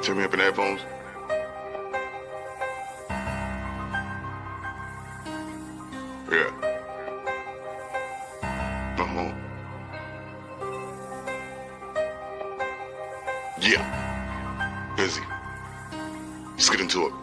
Turn me up in the headphones. Yeah. Yeah. Busy. Let's get into it.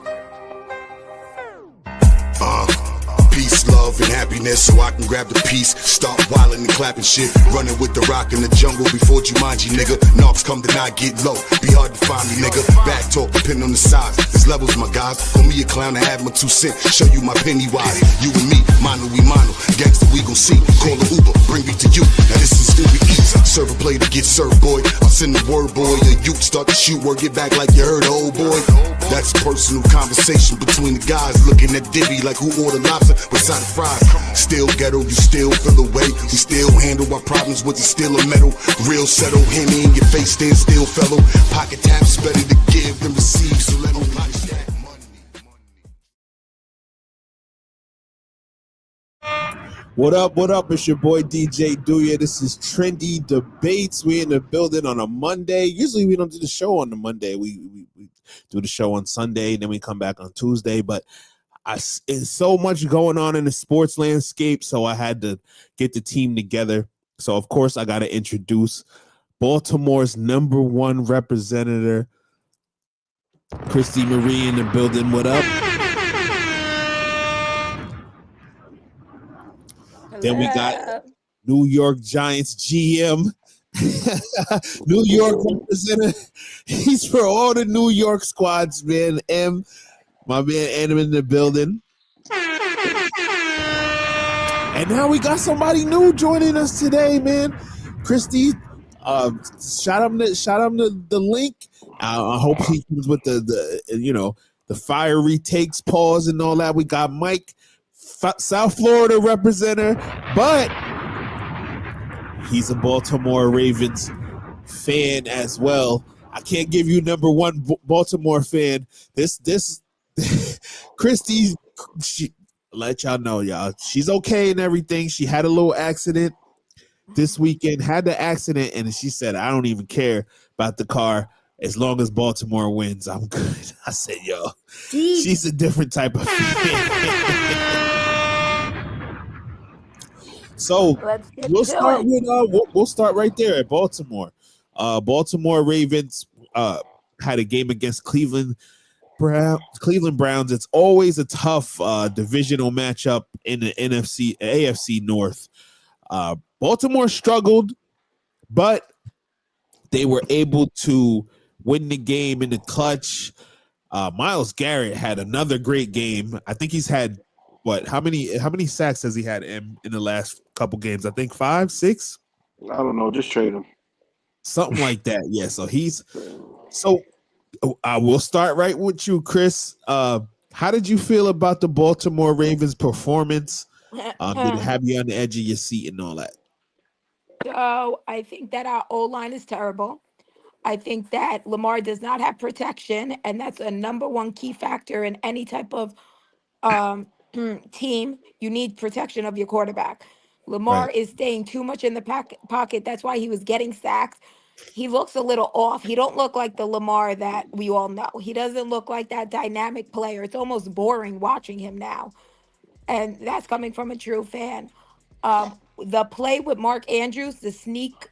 Peace, love, and happiness, so I can grab the piece. Start wildin' and clapping shit. Running with the rock in the jungle before Jumanji, nigga. Knocks come to not get low. Be hard to find me, nigga. Back talk, depending on the size. There's levels, my guys. Call me a clown, I have my 2 cents. Show you my penny wise. You and me, mano, we mono. Gangsta, we gon' see. Call the Uber, bring me to you. Now this is Uber Eats. Serve a play to get served, boy. I'll send the word, boy. Your youth start to shoot, word get back like you heard, old boy. That's a personal conversation between the guys. Looking at Dibby like who ordered lobster with side of fries. Still ghetto, you still feel away. We still handle our problems with the steel of metal. Real settle, Henny in your face, stand still, fellow. Pocket taps better to give than receive, so let nobody stack money. What up, what up? It's your boy DJ Douya. This is Trendy Debates. We in the building on a Monday. Usually we don't do the show on the Monday. We do the show on Sunday, then we come back on Tuesday. But it's so much going on in the sports landscape, so I had to get the team together. So, of course, I got to introduce Baltimore's #1 representative, Christy Marie, in the building. What up? Then we got New York Giants GM, New York representative. He's for all the New York squads, man. My man Adam in the building. And now we got somebody new joining us today, man. Christy, shout him the link. I hope he comes with the fiery takes, pause, and all that. We got Mike, South Florida representative, but he's a Baltimore Ravens fan as well. I can't give you #1 Baltimore fan. This Christy, let y'all know, y'all. She's okay and everything. She had a little accident this weekend, had the accident, and she said, I don't even care about the car. As long as Baltimore wins, I'm good. I said, yo, she's a different type of fan. So we'll start right there at Baltimore. Baltimore Ravens had a game against Cleveland Browns. It's always a tough divisional matchup in the AFC North. Baltimore struggled, but they were able to win the game in the clutch. Myles Garrett had another great game. I think he's had how many sacks has he had in the last couple games? I think 5, 6. I don't know. Just trade him. Something like that. Yeah. So I will start right with you, Chris. How did you feel about the Baltimore Ravens performance? Did it have you on the edge of your seat and all that? So I think that our O-line is terrible. I think that Lamar does not have protection, and that's a #1 key factor in any type of team. You need protection of your quarterback. Lamar is staying too much in the pocket. That's why he was getting sacks. He looks a little off. He don't look like the Lamar that we all know. He doesn't look like that dynamic player. It's almost boring watching him now. And that's coming from a true fan. The play with Mark Andrews, the sneak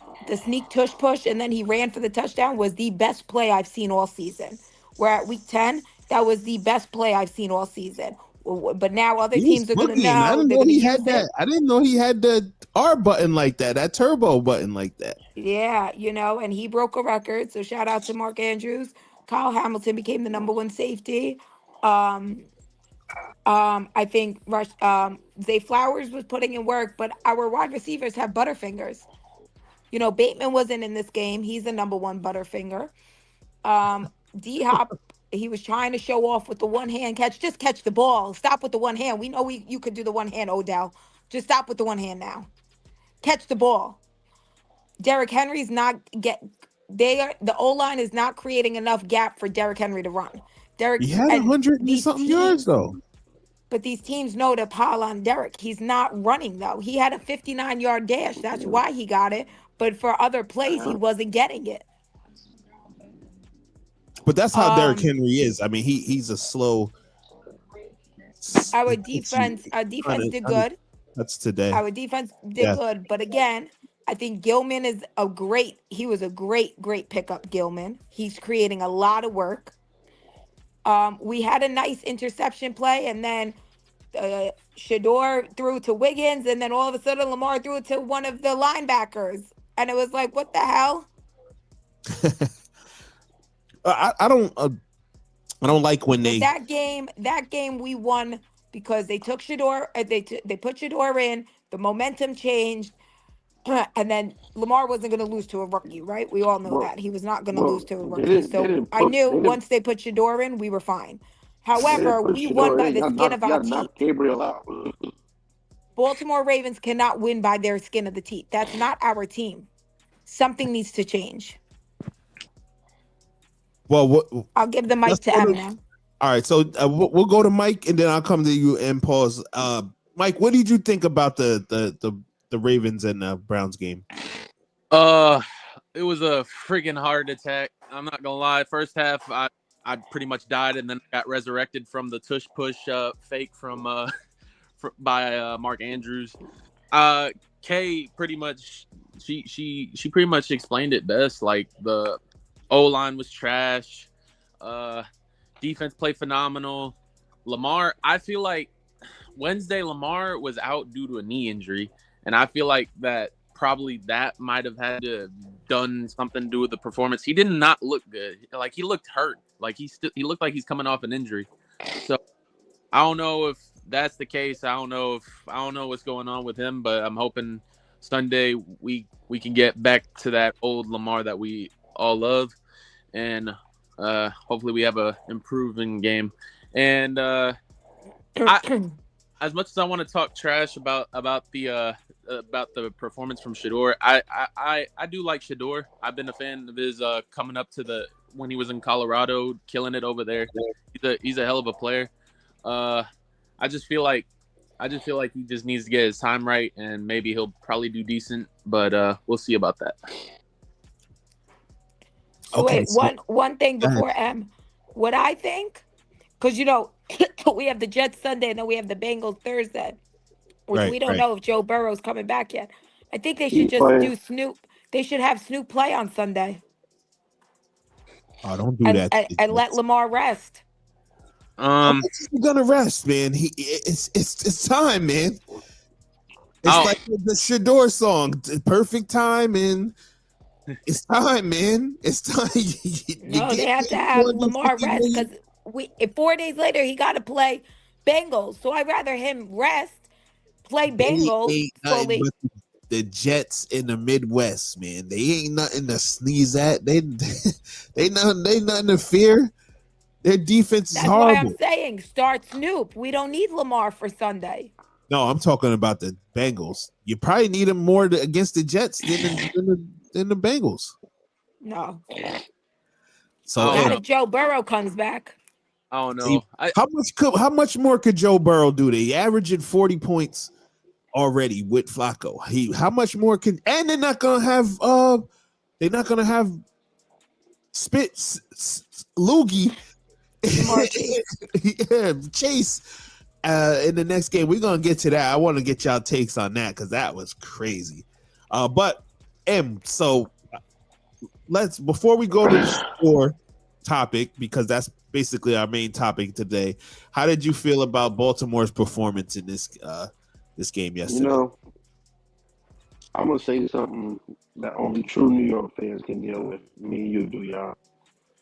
tush push, and then he ran for the touchdown was the best play I've seen all season. We're at week 10. That was the best play I've seen all season. But now other teams are going to know. I didn't know he had that. I didn't know he had the R button like that turbo button like that. Yeah, and he broke a record. So shout out to Mark Andrews. Kyle Hamilton became the #1 safety. I think Zay Flowers was putting in work, but our wide receivers have butterfingers. Bateman wasn't in this game. He's the #1 butterfinger. D-Hop, he was trying to show off with the one-hand catch. Just catch the ball. Stop with the one hand. We know you could do the one hand, Odell. Just stop with the one hand now. Catch the ball. Derrick Henry's the O-line is not creating enough gap for Derrick Henry to run. He had 100 and something yards though. But these teams know to pile on Derrick. He's not running though. He had a 59-yard dash. That's why he got it. But for other plays, he wasn't getting it. But that's how Derrick Um, Henry is. I mean, he's a slow. our defense did good. That's today. Our defense did Yeah. good, but again, I think Gilman is he was a great pickup, Gilman. He's creating a lot of work. We had a nice interception play, and then Shador threw to Wiggins, and then all of a sudden Lamar threw it to one of the linebackers. And it was like, what the hell? I don't like when they That game we won because they took Shador, they put Shador in, the momentum changed, and then Lamar wasn't going to lose to a rookie, right? We all know Well, that. He was not going to well, lose to a they rookie. didn't. They So didn't I put. knew They didn't. once they put Shador in, we were fine. They However, didn't put we won Shador by in. the skin of our teeth. Knocked Gabriel out. Baltimore Ravens cannot win by their skin of the teeth. That's not our team. Something needs to change. well, I'll give the mic to M now. all right, so we'll go to Mike, and then I'll come to you and pause. Mike, what did you think about the Ravens and Browns game? It was a freaking heart attack. I'm not gonna lie. First half, I pretty much died, and then got resurrected from the tush push fake from by Mark Andrews. Kay pretty much she pretty much explained it best. Like the O line was trash. Defense played phenomenal. Lamar, I feel like Wednesday Lamar was out due to a knee injury, and I feel like that might have had to have done something to do with the performance. He did not look good. Like he looked hurt. Like he looked like he's coming off an injury. So I don't know if that's the case. I don't know what's going on with him, but I'm hoping Sunday we can get back to that old Lamar that we all love, and hopefully we have a improving game. And as much as I want to talk trash about the performance from Shador, I do like Shador. I've been a fan of his coming up to when he was in Colorado, killing it over there. He's a hell of a player. I just feel like he just needs to get his time right, and maybe he'll probably do decent. But we'll see about that. So Okay, wait, one thing before M, what I think, because we have the Jets Sunday and then we have the Bengals Thursday, which we don't know if Joe Burrow's coming back yet. I think they should just do Snoop. They should have Snoop play on Sunday. Oh, don't do that. And let Lamar rest. He's gonna rest, man. It's time, man. It's like the Shador song, perfect time, and it's time, man. It's time. No, they have to have Lamar rest because 4 days later he got to play Bengals. So I'd rather him rest, play Bengals fully. The Jets in the Midwest, man. They ain't nothing to sneeze at. They nothing to fear. Their defense is horrible. That's why I'm saying start Snoop. We don't need Lamar for Sunday. No, I'm talking about the Bengals. You probably need him more against the Jets than the Bengals. No. So not if Joe Burrow comes back. I don't know. How much more could Joe Burrow do? They averaging 40 points already with Flacco. How much more can? And they're not gonna have Spitz Loogie. Yeah, Chase in the next game. We're gonna get to that. I want to get y'all takes on that because that was crazy. But so before we go to the score topic, because that's basically our main topic today. How did you feel about Baltimore's performance in this game yesterday? I'm gonna say something that only true New York fans can deal with. Me and you do, y'all.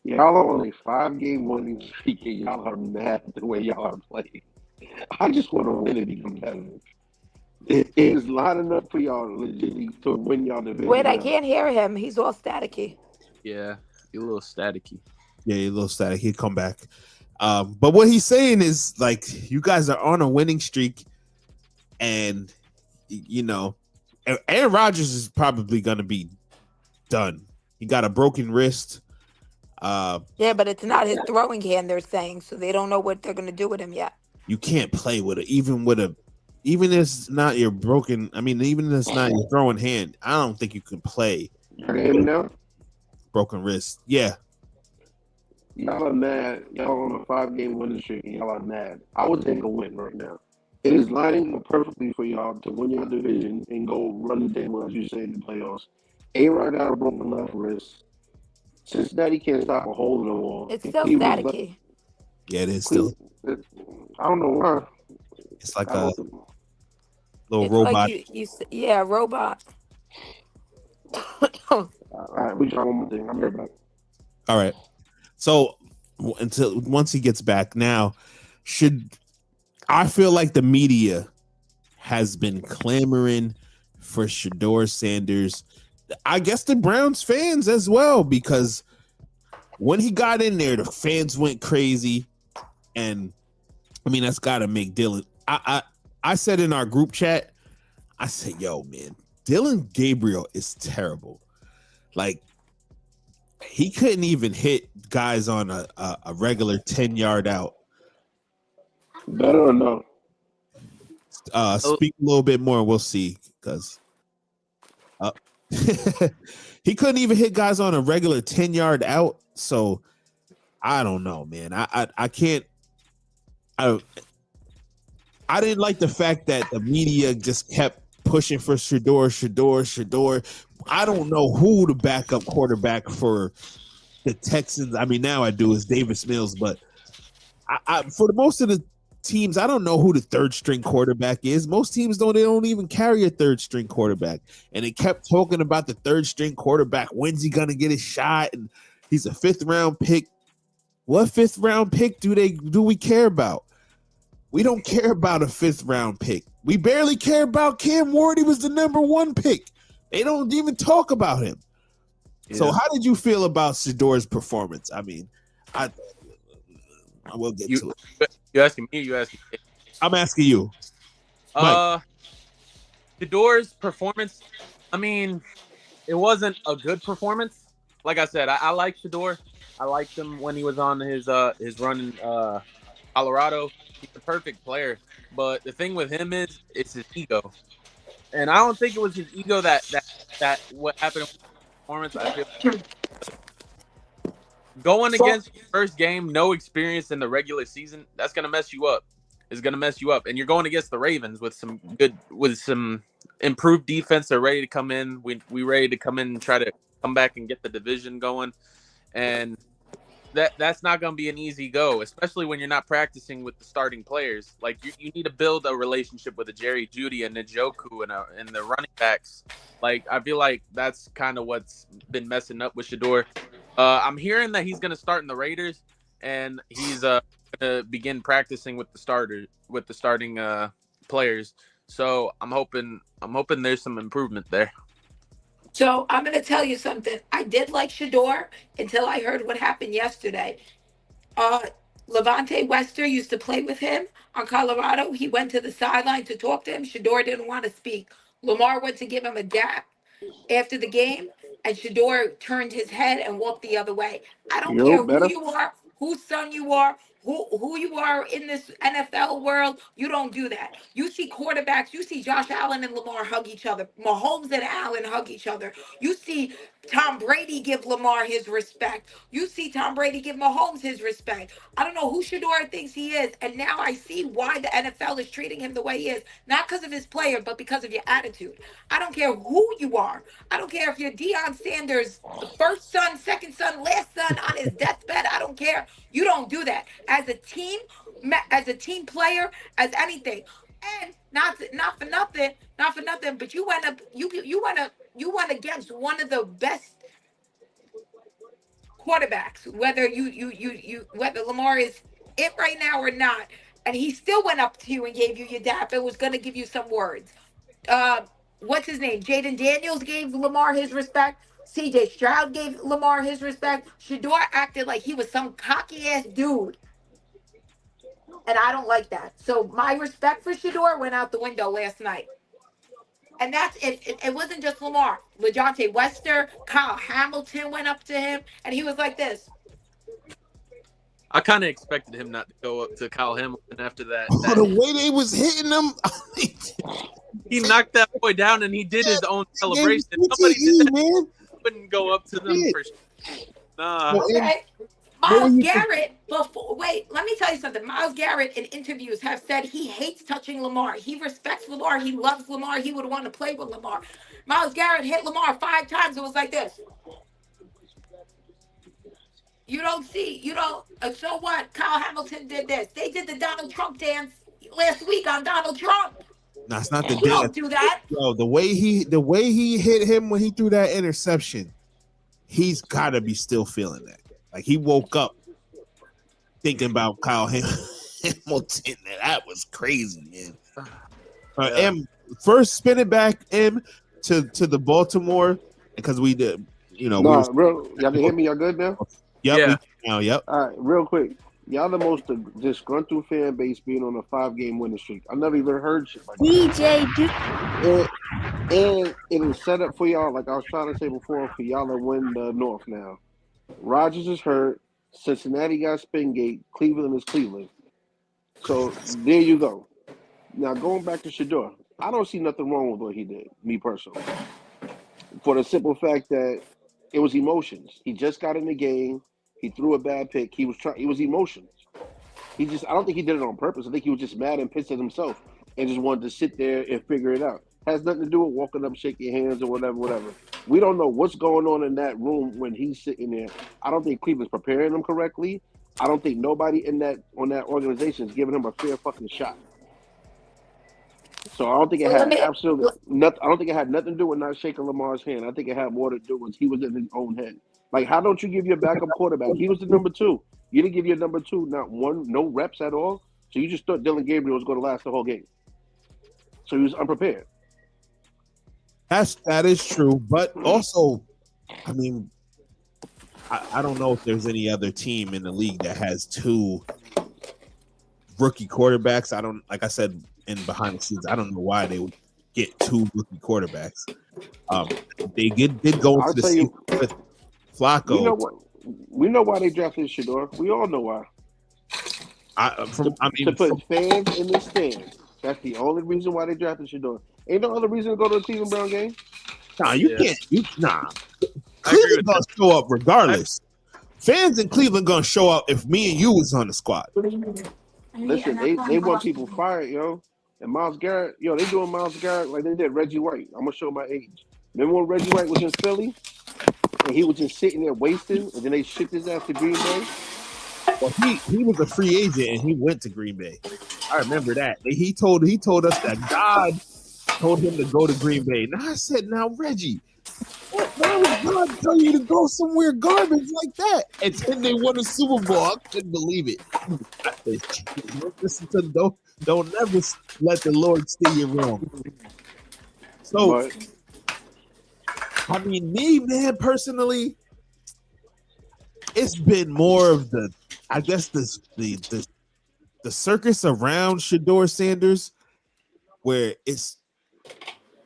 Y'all are on a 5-game winning streak, and y'all are mad the way y'all are playing. I just want to win and be competitive. It is not enough for y'all legitimately to win y'all division. Wait, I can't hear him. He's all staticky. Yeah, you're a little staticky. Yeah, you're a little static. He'll come back. But what he's saying is, like, you guys are on a winning streak, and Aaron Rodgers is probably going to be done. He got a broken wrist. Yeah, but it's not his throwing hand, they're saying, so they don't know what they're going to do with him yet. You can't play with it, even if it's not your broken. I mean, even if it's not your throwing hand, I don't think you can play. You hear me now? Broken wrist. Yeah. Y'all are mad. Y'all on a 5-game winning streak, and y'all are mad. I would take a win right now. It is lining up perfectly for y'all to win your division and go run the table, as you say, in the playoffs. A-Rod got a broken left wrist. Cincinnati can't stop a hole in the wall. It's And still staticky. Yeah, it is still. I don't know why. It's like I a don't, little It's like robot. yeah, robot. all right, we try one more thing. I'm right back. All right. So once he gets back, now I feel like the media has been clamoring for Shadeur Sanders. I guess the Browns fans as well, because when he got in there, the fans went crazy, and I mean that's got to make Dylan. I said in our group chat, I said, "Yo, man, Dylan Gabriel is terrible. Like he couldn't even hit guys on a regular 10-yard out." Better or no? Speak a little bit more, and we'll see. Because he couldn't even hit guys on a regular 10-yard out. So I don't know, man. I can't. I didn't like the fact that the media just kept pushing for Shadeur. I don't know who the backup quarterback for the Texans. I mean, now I do is Davis Mills, but I for the most of the teams, I don't know who the third string quarterback is. Most teams don't even carry a third string quarterback. And they kept talking about the third string quarterback. When's he gonna get his shot? And he's a 5th round pick. What 5th round pick do we care about? We don't care about a 5th round pick. We barely care about Cam Ward. He was the number 1 pick. They don't even talk about him. Yeah. So how did you feel about Shadeur's performance? I mean, I will get to it. You asking me? You asking me? I'm asking you. Shadeur's performance, I mean, it wasn't a good performance. Like I said, I like Shadeur. I liked him when he was on his run in Colorado. He's a perfect player. But the thing with him is it's his ego. And I don't think it was his ego that what happened with the performance. I feel going against your first game, no experience in the regular season, that's gonna mess you up. It's gonna mess you up. And you're going against the Ravens with some improved defense. They're ready to come in. We ready to come in and try to come back and get the division going. And that's not going to be an easy go, especially when you're not practicing with the starting players. Like you need to build a relationship with a Jerry Jeudy and Njoku and the running backs. Like I feel like that's kind of what's been messing up with Shadeur. I'm hearing that he's going to start in the Raiders, and he's going to begin practicing with the starting players. So I'm hoping there's some improvement there. So I'm going to tell you something. I did like Shadeur until I heard what happened yesterday. Levante Wester used to play with him on Colorado. He went to the sideline to talk to him. Shadeur didn't want to speak. Lamar went to give him a dap after the game, and Shadeur turned his head and walked the other way. I don't care who you are, whose son you are, who you are in this NFL world. You don't do that. You see quarterbacks, you see Josh Allen and Lamar hug each other. Mahomes and Allen hug each other. You see Tom Brady give Lamar his respect. You see Tom Brady give Mahomes his respect. I don't know who Shadeur thinks he is, and now I see why the NFL is treating him the way he is. Not because of his player, but because of your attitude. I don't care who you are. I don't care if you're Deion Sanders' first son, second son, last son on his deathbed. I don't care. You don't do that. As a team player, as anything. And not for nothing, but you went against one of the best quarterbacks, whether whether Lamar is it right now or not, and he still went up to you and gave you your dap and was going to give you some words. What's his name? Jaden Daniels gave Lamar his respect. CJ Stroud gave Lamar his respect. Shadeur acted like he was some cocky ass dude. And I don't like that. So my respect for Shadeur went out the window last night. And that's it. It wasn't just Lamar. LeJohntay Wester, Kyle Hamilton went up to him, and he was like this. I kind of expected him not to go up to Kyle Hamilton after that. The way they was hitting him. He knocked that boy down, and he did his own celebration. Somebody did that. Man. Wouldn't go up to them for sure. Nah. Okay. What were Miles you Garrett, wait, let me tell you something. Miles Garrett in interviews have said he hates touching Lamar. He respects Lamar. He loves Lamar. He would want to play with Lamar. Miles Garrett hit Lamar 5 times. It was like this. You don't see, so what? Kyle Hamilton did this. They did the Donald Trump dance last week on Donald Trump. No, it's not the You dance. don't do that. Yo, the way he hit him when he threw that interception, he's got to be still feeling that. Like he woke up thinking about Kyle Hamilton. That was crazy, man. M, first spin it back, M, to the Baltimore, because we did, Nah, real. Y'all can hear me? Y'all good now? Yep. Yeah. Yep. All right, real quick. Y'all the most disgruntled fan base being on a 5-game winning streak. I never even heard shit like that. And it is set up for y'all, like I was trying to say before, for y'all to win the North now. Rodgers is hurt. Cincinnati got Spingate. Cleveland is Cleveland. So there you go. Now going back to Shadeur, I don't see nothing wrong with what he did, me personally. For the simple fact that it was emotions. He just got in the game. He threw a bad pick. It was emotions. I don't think he did it on purpose. I think he was just mad and pissed at himself and just wanted to sit there and figure it out. Has nothing to do with walking up, shaking hands or whatever. We don't know what's going on in that room when he's sitting there. I don't think Cleveland's preparing him correctly. I don't think nobody on that organization is giving him a fair fucking shot. So I don't think it had absolutely nothing. I don't think it had nothing to do with not shaking Lamar's hand. I think it had more to do with he was in his own head. Like, how don't you give your backup quarterback? He was the number 2. You didn't give your number 2 no reps at all. So you just thought Dylan Gabriel was going to last the whole game. So he was unprepared. That is true, but also, I mean, I don't know if there's any other team in the league that has 2 rookie quarterbacks. Like I said in behind the scenes, I don't know why they would get 2 rookie quarterbacks. They did go into the season with Flacco. We know why they drafted Shadeur. We all know why. To put fans in the stands. That's the only reason why they drafted Shadeur. Ain't no other reason to go to the Cleveland Brown game. Nah, you can't. Cleveland gonna show up regardless. Fans in Cleveland gonna show up if me and you was on the squad. Listen, they want people fired, yo. And Myles Garrett, they doing Myles Garrett like they did Reggie White. I'm gonna show my age. Remember when Reggie White was in Philly and he was just sitting there wasting, and then they shipped his ass to Green Bay? Well, he was a free agent and he went to Green Bay. I remember that. He told us that God told him to go to Green Bay. Now I said, Reggie, why would God tell you to go somewhere garbage like that? And then they won a Super Bowl. I couldn't believe it. I said, listen to don't never let the Lord steer you wrong. So, I mean, me, man, personally, it's been more of the circus around Shadeur Sanders, where it's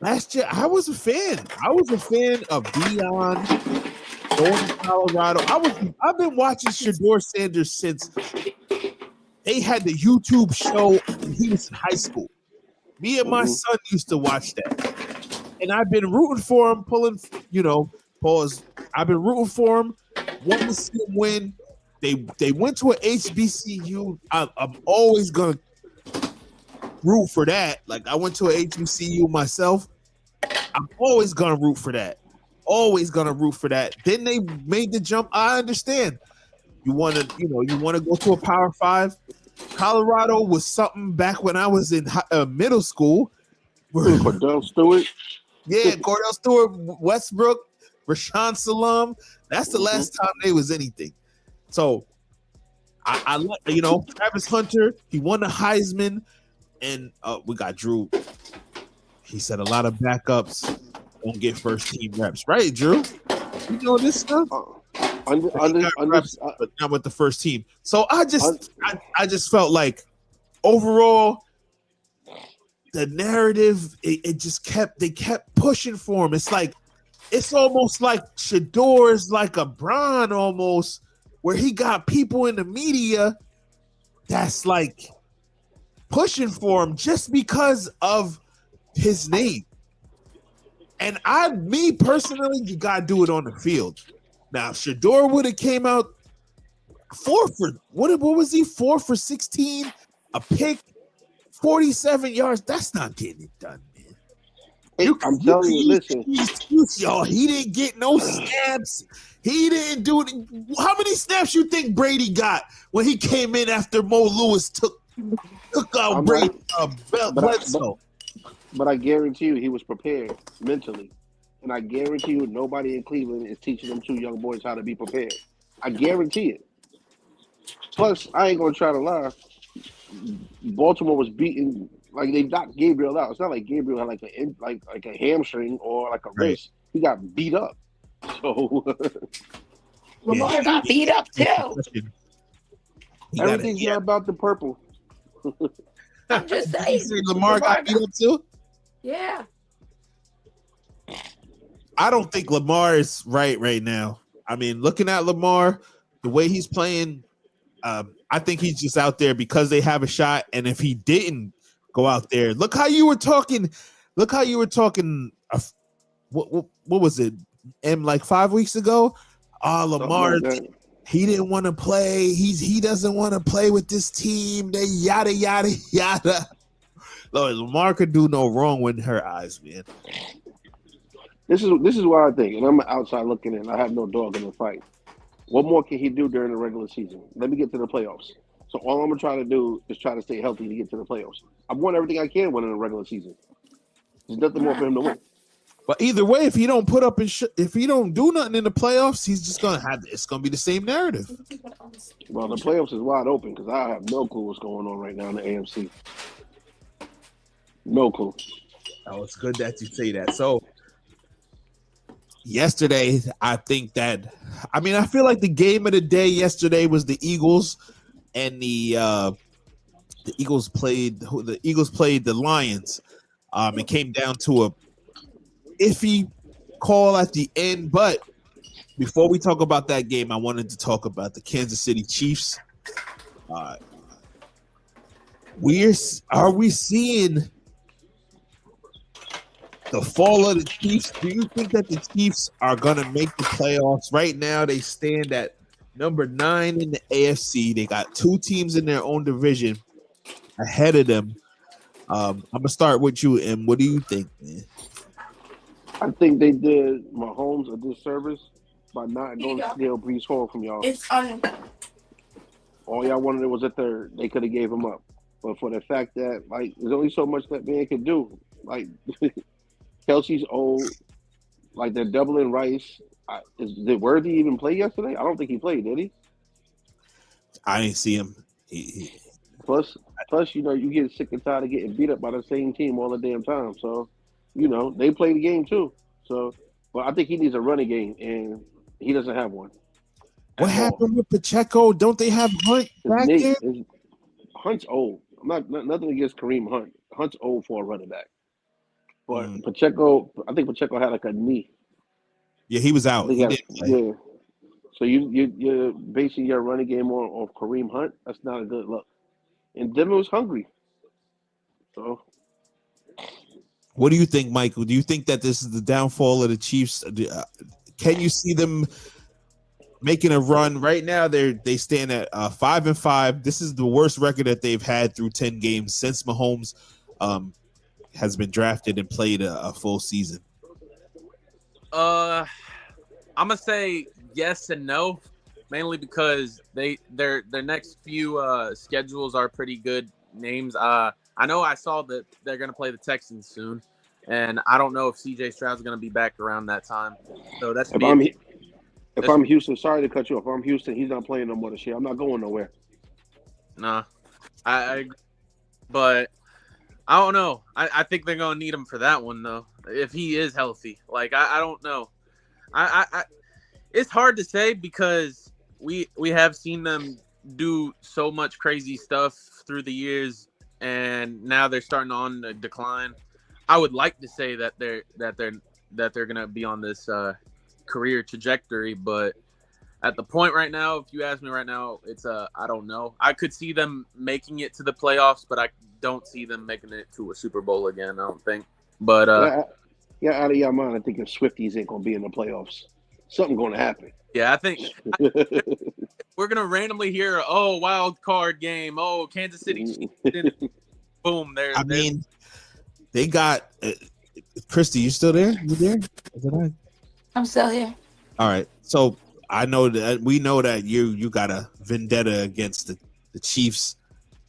last year. I was a fan. I was a fan of Deion going to Colorado. I've been watching Shadeur Sanders since they had the YouTube show when he was in high school. Me and my son used to watch that, and I've been rooting for him. Pause. I've been rooting for him. Want to see him win. They went to an HBCU. I'm always gonna root for that. Like, I went to an HBCU myself. I'm always gonna root for that. Always gonna root for that. Then they made the jump. I understand. You want to go to a Power 5. Colorado was something back when I was in middle school. Cordell Stewart. Yeah, Cordell Stewart, Westbrook, Rashawn Salam. That's the last time they was anything. So I Travis Hunter, he won the Heisman, and we got Drew. He said a lot of backups don't get first team reps, right, Drew? You know this stuff. But not with the first team. So I just felt like overall the narrative they kept pushing for him. It's almost like Shadeur's like a Bron almost, where he got people in the media that's like pushing for him just because of his name. And me personally, you gotta do it on the field. Now, if Shadeur would have came out, what was he? 4 for 16, a pick, 47 yards. That's not getting it done, man. Hey, I'm telling you, listen. Y'all, he didn't get no snaps. He didn't do it. How many snaps you think Brady got when he came in after Mo Lewis took out Brady Bledsoe? But I guarantee you he was prepared mentally. And I guarantee you nobody in Cleveland is teaching them two young boys how to be prepared. I guarantee it. Plus, I ain't going to try to lie. Baltimore was beating, like they knocked Gabriel out. It's not like Gabriel had like a hamstring or like a wrist. He got beat up. So Lamar got beat up too. Everything's not about the purple. I'm just saying. Lamar got beat up too? Yeah. I don't think Lamar is right now. I mean, looking at Lamar, the way he's playing, I think he's just out there because they have a shot. And if he didn't go out there, look how you were talking. What was it? Like 5 weeks ago? Lamar, he didn't want to play. He doesn't want to play with this team. They yada yada yada. Lord, Lamar could do no wrong with her eyes, man. This is what I think, and I'm outside looking in. I have no dog in the fight. What more can he do during the regular season? Let me get to the playoffs. So all I'm gonna try to do is try to stay healthy to get to the playoffs. I've won everything I can win in the regular season. There's nothing more for him to win. But either way, if he don't put up if he don't do nothing in the playoffs, he's just gonna have it's gonna be the same narrative. Well, the playoffs is wide open because I have no clue what's going on right now in the AMC. No clue. Oh, it's good that you say that. So yesterday, I feel like the game of the day yesterday was the Eagles, and the Eagles played the Lions. It came down to a iffy call at the end, but before we talk about that game, I wanted to talk about the Kansas City Chiefs. Are we seeing the fall of the Chiefs? Do you think that the Chiefs are going to make the playoffs? Right now, they stand at number 9 in the AFC. They got 2 teams in their own division ahead of them. I'm going to start with you, and what do you think, man? I think they did Mahomes a disservice by not going to steal Brees Hall from y'all. All y'all wanted was a third. They could have gave him up. But for the fact that, like, there's only so much that man can do. Like, Kelsey's old. Like, they're doubling Rice. Did Worthy even play yesterday? I don't think he played, did he? I didn't see him. Plus, you get sick and tired of getting beat up by the same team all the damn time. So, they play the game too. So, but I think he needs a running game, and he doesn't have one. What happened with Pacheco? Don't they have Hunt back there? Hunt's old. I'm not nothing against Kareem Hunt. Hunt's old for a running back. But Pacheco, I think Pacheco had like a knee. Yeah, he was out. He didn't play. Yeah. So you're basing your running game on Kareem Hunt. That's not a good look. And Denver was hungry. So, what do you think, Michael? Do you think that this is the downfall of the Chiefs? Can you see them making a run? Right now, they stand at 5-5. This is the worst record that they've had through 10 games since Mahomes has been drafted and played a full season. I'm gonna say yes and no, mainly because their next few schedules are pretty good names. I know I saw that they're gonna play the Texans soon, and I don't know if CJ Stroud's gonna be back around that time. So that's if I'm Houston. Sorry to cut you off. If I'm Houston, he's not playing no more this year. I'm not going nowhere. Nah, I agree. But I don't know. I think they're gonna need him for that one though. If he is healthy, like I don't know. I it's hard to say because we have seen them do so much crazy stuff through the years, and now they're starting on the decline. I would like to say that they're gonna be on this career trajectory, but at the point right now, if you ask me right now, it's I don't know. I could see them making it to the playoffs, but I don't see them making it to a Super Bowl again. I don't think. But out of your mind, I think if Swifties ain't gonna be in the playoffs, something gonna happen. Yeah, I think we're gonna randomly hear, oh, wild card game, oh, Kansas City, boom, I mean, they got Christy. You still there? You there? Is it on? I'm still here. All right. So I know that we know that you got a vendetta against the Chiefs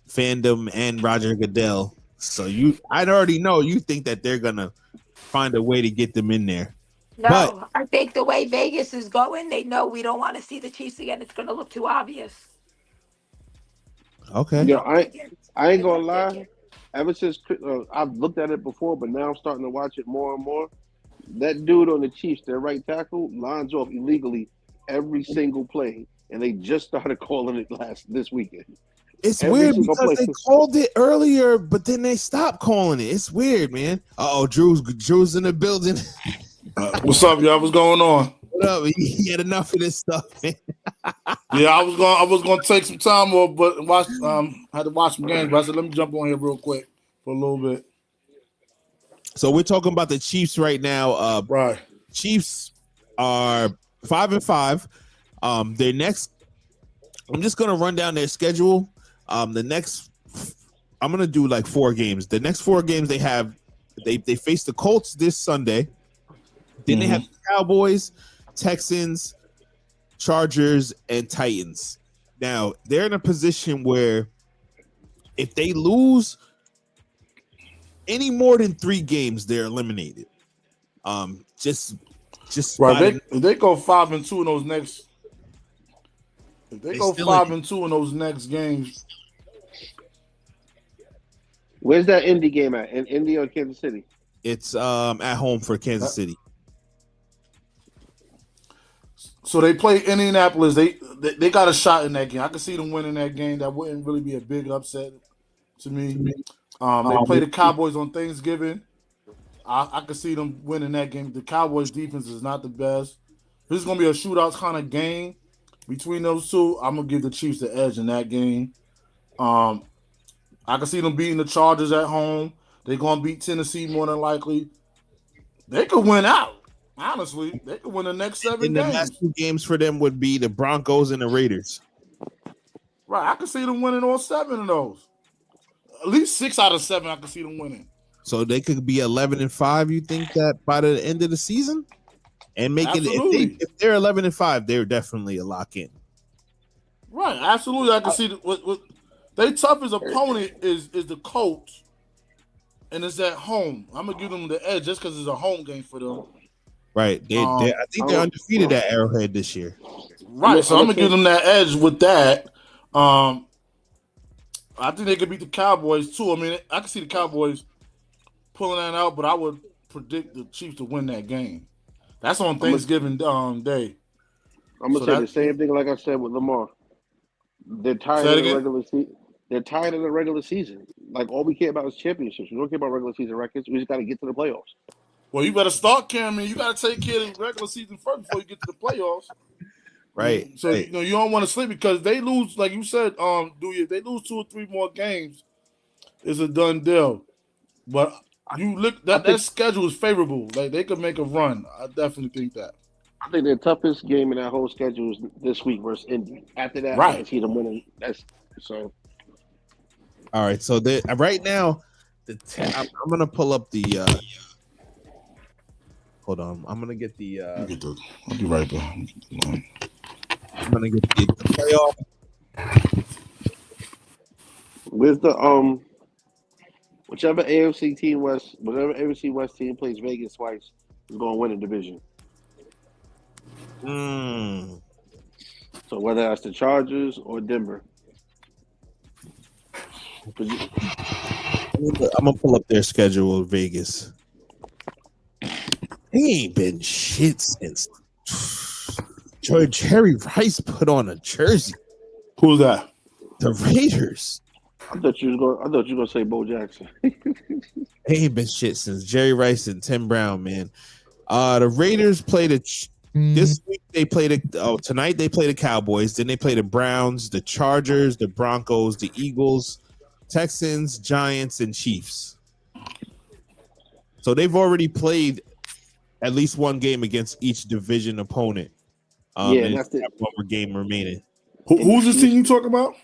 fandom and Roger Goodell. So I already know you think that they're gonna find a way to get them in there. No, But I think the way Vegas is going, they know we don't want to see the Chiefs again. It's going to look too obvious. okay. Yeah, I ain't gonna lie. Ever since I've looked at it before, but now I'm starting to watch it more and more. That dude on the Chiefs, their right tackle, lines off illegally every single play, and they just started calling it this weekend. It's Every weird single because play. they called it earlier, but then they stopped calling it. It's weird, man. Oh, Drew's in the building. What's up, y'all? What's going on? What up? He had enough of this stuff, man. Yeah, I was gonna take some time off, but had to watch some games. But I said, let me jump on here real quick for a little bit. So we're talking about the Chiefs right now. Right. Chiefs are 5-5. Their next, I'm just gonna run down their schedule. I'm gonna do like 4 games. The next 4 games they have, they face the Colts this Sunday. Then they have the Cowboys, Texans, Chargers, and Titans. Now they're in a position where if they lose any more than 3 games, they're eliminated. Just right. If they go 5-2 in those next, if they go 5-2 in those next games. Where's that Indy game at? In Indy or Kansas City? It's at home for Kansas City. So they play Indianapolis. They got a shot in that game. I can see them winning that game. That wouldn't really be a big upset to me. They play the Cowboys on Thanksgiving. I can see them winning that game. The Cowboys defense is not the best. This is gonna be a shootout kind of game between those two. I'm gonna give the Chiefs the edge in that game. I can see them beating the Chargers at home. They're gonna beat Tennessee more than likely. They could win out. Honestly, they could win the next 7 games. And the last 2 games for them would be the Broncos and the Raiders. Right, I can see them winning all 7 of those. At least 6 out of 7, I can see them winning. So they could be 11-5. You think that by the end of the season, and making if they're 11-5, they're definitely a lock in. Right, absolutely. I can see what their toughest opponent is the Colts, and it's at home. I'm gonna give them the edge just because it's a home game for them. Right, I think they're undefeated at Arrowhead this year. Right, so I'm gonna give them that edge with that. I think they could beat the Cowboys too. I mean, I can see the Cowboys pulling that out, but I would predict the Chiefs to win that game. That's on Thanksgiving Day. I'm gonna say the same thing like I said with Lamar. They're tired of the regular season. They're tired of the regular season. Like all we care about is championships. We don't care about regular season records. We just got to get to the playoffs. Well, you better start, Cameron. You got to take care of the regular season first before you get to the playoffs. Right. So you don't want to sleep because they lose, like you said, if they lose 2 or 3 more games, it's a done deal. But you look that schedule is favorable. Like they could make a run. I definitely think that. I think the toughest game in that whole schedule is this week versus Indy. After that, right. I see them winning. That's so. All right. So right now, I'm gonna pull up the. Hold on. I'm gonna get the. I'll be right back. I'm gonna get the playoff. With the whichever AFC West team plays Vegas twice is going to win the division. So whether that's the Chargers or Denver. I'm gonna pull up their schedule with Vegas. They ain't been shit since Jerry Rice put on a jersey. Who's that? The Raiders. I thought you were gonna say Bo Jackson. They ain't been shit since Jerry Rice and Tim Brown, man. The Raiders played this week. They played tonight. They play the Cowboys. Then they play the Browns, the Chargers, the Broncos, the Eagles, Texans, Giants, and Chiefs. So they've already played at least one game against each division opponent. And that's one more game remaining. in the Who's this team future. you talking about?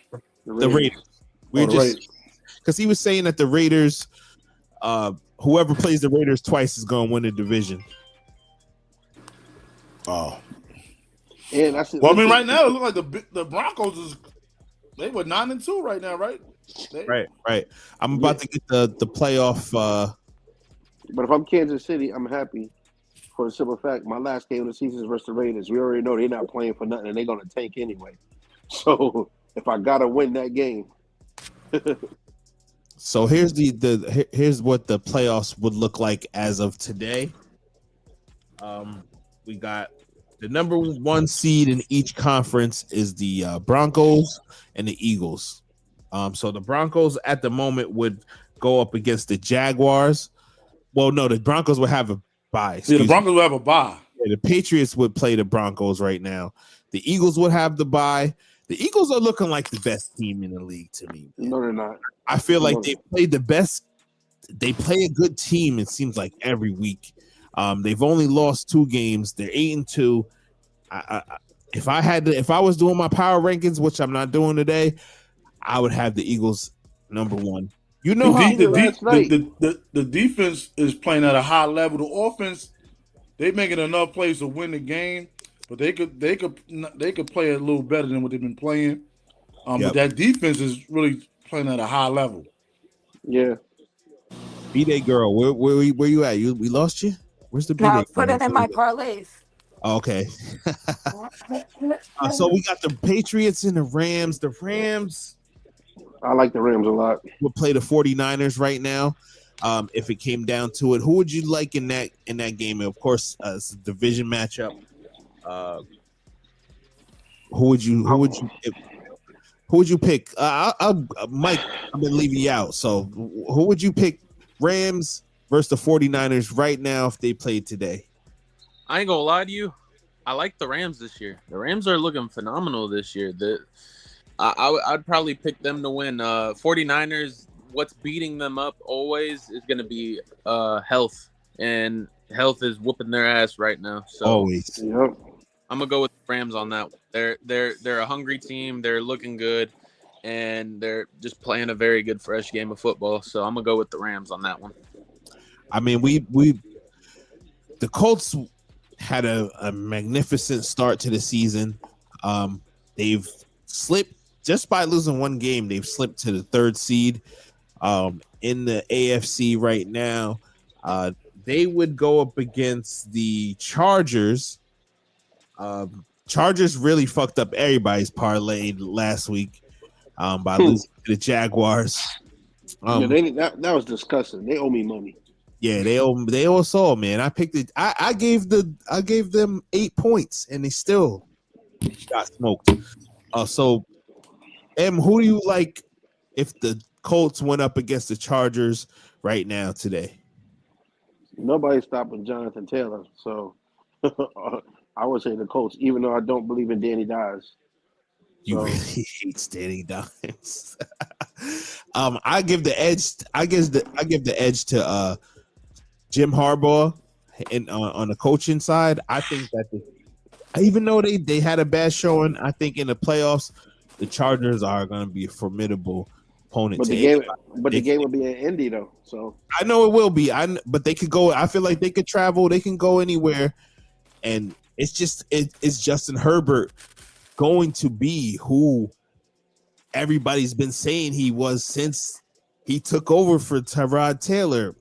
The Raiders. We're the just Raiders. because he was saying that the Raiders, whoever plays the Raiders twice is going to win the division. Oh. And I said, Well, I mean, listen, right now it looks like the Broncos they were 9-2 right now, right? Right. I'm about to get the playoff. but if I'm Kansas City, I'm happy for the simple fact my last game of the season is versus the Raiders. We already know they're not playing for nothing and they're going to tank anyway. So if I got to win that game. So here's here's what the playoffs would look like as of today. We got the number one seed in each conference is the Broncos and the Eagles. So the Broncos at the moment would go up against the Jaguars. Well, no, the Broncos would have a bye. Yeah, the Broncos would have a bye. Yeah, the Patriots would play the Broncos right now. The Eagles would have the bye. The Eagles are looking like the best team in the league to me. Man. No, they're not. I feel like they play the best. They play a good team. It seems like every week. They've only lost 2 games. They're 8-2. If I was doing my power rankings, which I'm not doing today, I would have the Eagles number 1. You know how the defense is playing at a high level. The offense, they making enough plays to win the game, but they could play a little better than what they've been playing. But that defense is really playing at a high level. Yeah. B-Day girl, where you at? We lost you? Where's the B-Day No, girl? put it in my parlays. Okay. So we got the Patriots and the Rams. The Rams, I like the Rams a lot. would play the 49ers right now. If it came down to it, who would you like in that game? Of course, it's a division matchup. Who would you pick? Mike, I've been leaving you out. So who would you pick? Rams versus the 49ers right now if they played today. I ain't gonna lie to you. I like the Rams this year. The Rams are looking phenomenal this year. I'd probably pick them to win. 49ers, what's beating them up always is going to be health. And health is whooping their ass right now. So always. Yep. I'm going to go with the Rams on that one. They're a hungry team. They're looking good. And they're just playing a very good, fresh game of football. So I'm going to go with the Rams on that one. I mean, the Colts had a magnificent start to the season. They've slipped just by losing 1 game. They've slipped to the 3rd seed in the AFC right now. They would go up against the Chargers. Chargers really fucked up everybody's parlay last week by losing to the Jaguars. That was disgusting. They owe me money. Yeah, they owe us all, man. I picked it. I gave them 8 points, and they still got smoked. So, who do you like if the Colts went up against the Chargers right now today? Nobody's stopping Jonathan Taylor, so I would say the Colts, even though I don't believe in Danny Dimes. You really hate Danny Dimes. I give the edge. I give the edge to Jim Harbaugh, and on the coaching side, I think that even though they had a bad showing, I think in the playoffs, the Chargers are going to be a formidable opponent. But the game will be in Indy though, so I know it will be. But they could go. I feel like they could travel. They can go anywhere, and it's Justin Herbert going to be who everybody's been saying he was since he took over for Tyrod Taylor